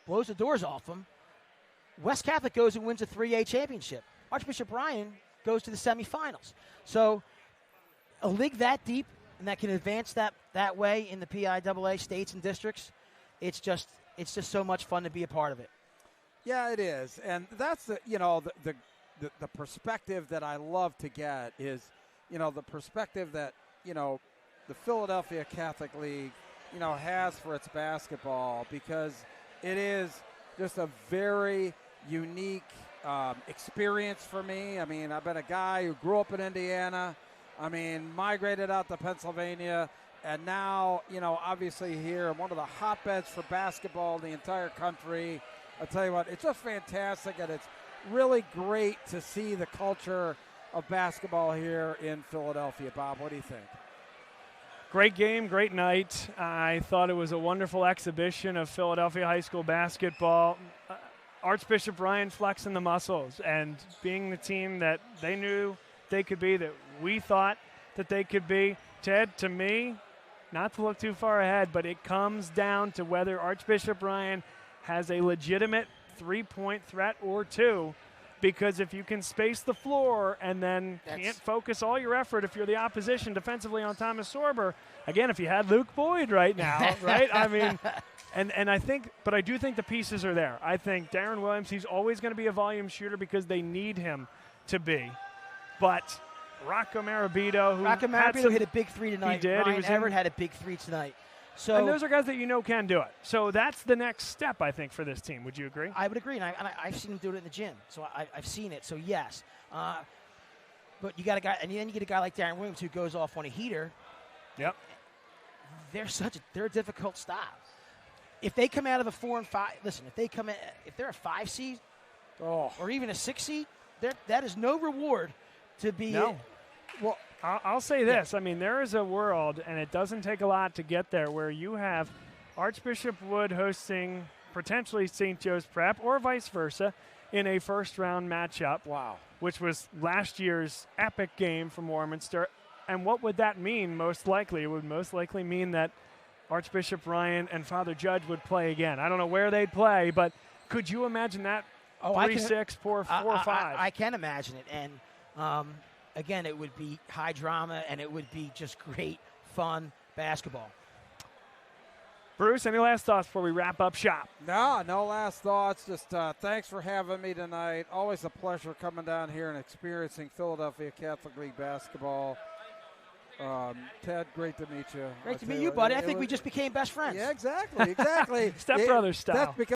blows the doors off them. West Catholic goes and wins a 3A championship. Archbishop Ryan goes to the semifinals. So a league that deep and that can advance that way in the PIAA states and districts, it's just so much fun to be a part of it. Yeah, it is, and that's the perspective that I love to get is, the perspective that the Philadelphia Catholic League, has for its basketball, because it is just a very unique experience for me. I mean, I've been a guy who grew up in Indiana. I mean, migrated out to Pennsylvania, and now, obviously here, one of the hotbeds for basketball in the entire country. I'll tell you what, it's just fantastic, and it's really great to see the culture of basketball here in Philadelphia. Bob, what do you think? Great game, great night. I thought it was a wonderful exhibition of Philadelphia high school basketball. Archbishop Ryan flexing the muscles and being the team that they knew they could be, that we thought that they could be. Ted, to me, not to look too far ahead, but it comes down to whether Archbishop Ryan has a legitimate 3-point threat or two, because if you can space the floor and then can't focus all your effort if you're the opposition defensively on Thomas Sorber, again, if you had Luke Boyd right now, right? I mean, and I think, but I do think the pieces are there. I think Darren Williams, he's always going to be a volume shooter because they need him to be. But Rocco Marabito, hit a big three tonight. He did. Ryan Everett had a big three tonight. So, and those are guys that you know can do it. So that's the next step, I think, for this team. Would you agree? I would agree, and I've seen him do it in the gym. So I've seen it. So yes, but you got a guy, and then you get a guy like Darren Williams who goes off on a heater. Yep. They're a difficult stop. If they come out of a 4 and 5, listen. If they're a 5 seed, or even a 6 seed, that is no reward to be. No. Well, I'll say this. I mean, there is a world, and it doesn't take a lot to get there, where you have Archbishop Wood hosting potentially St. Joe's Prep or vice versa in a first-round matchup. Wow. Which was last year's epic game from Warminster. And what would that mean most likely? It would most likely mean that Archbishop Ryan and Father Judge would play again. I don't know where they'd play, but could you imagine that 3-6, 4-5? I can imagine it. And again, it would be high drama, and it would be just great, fun basketball. Bruce, any last thoughts before we wrap up shop? No last thoughts. Just thanks for having me tonight. Always a pleasure coming down here and experiencing Philadelphia Catholic League basketball. Ted, great to meet you. Great to meet you, buddy. I think we just became best friends. Yeah, exactly. Stepbrothers style. That's because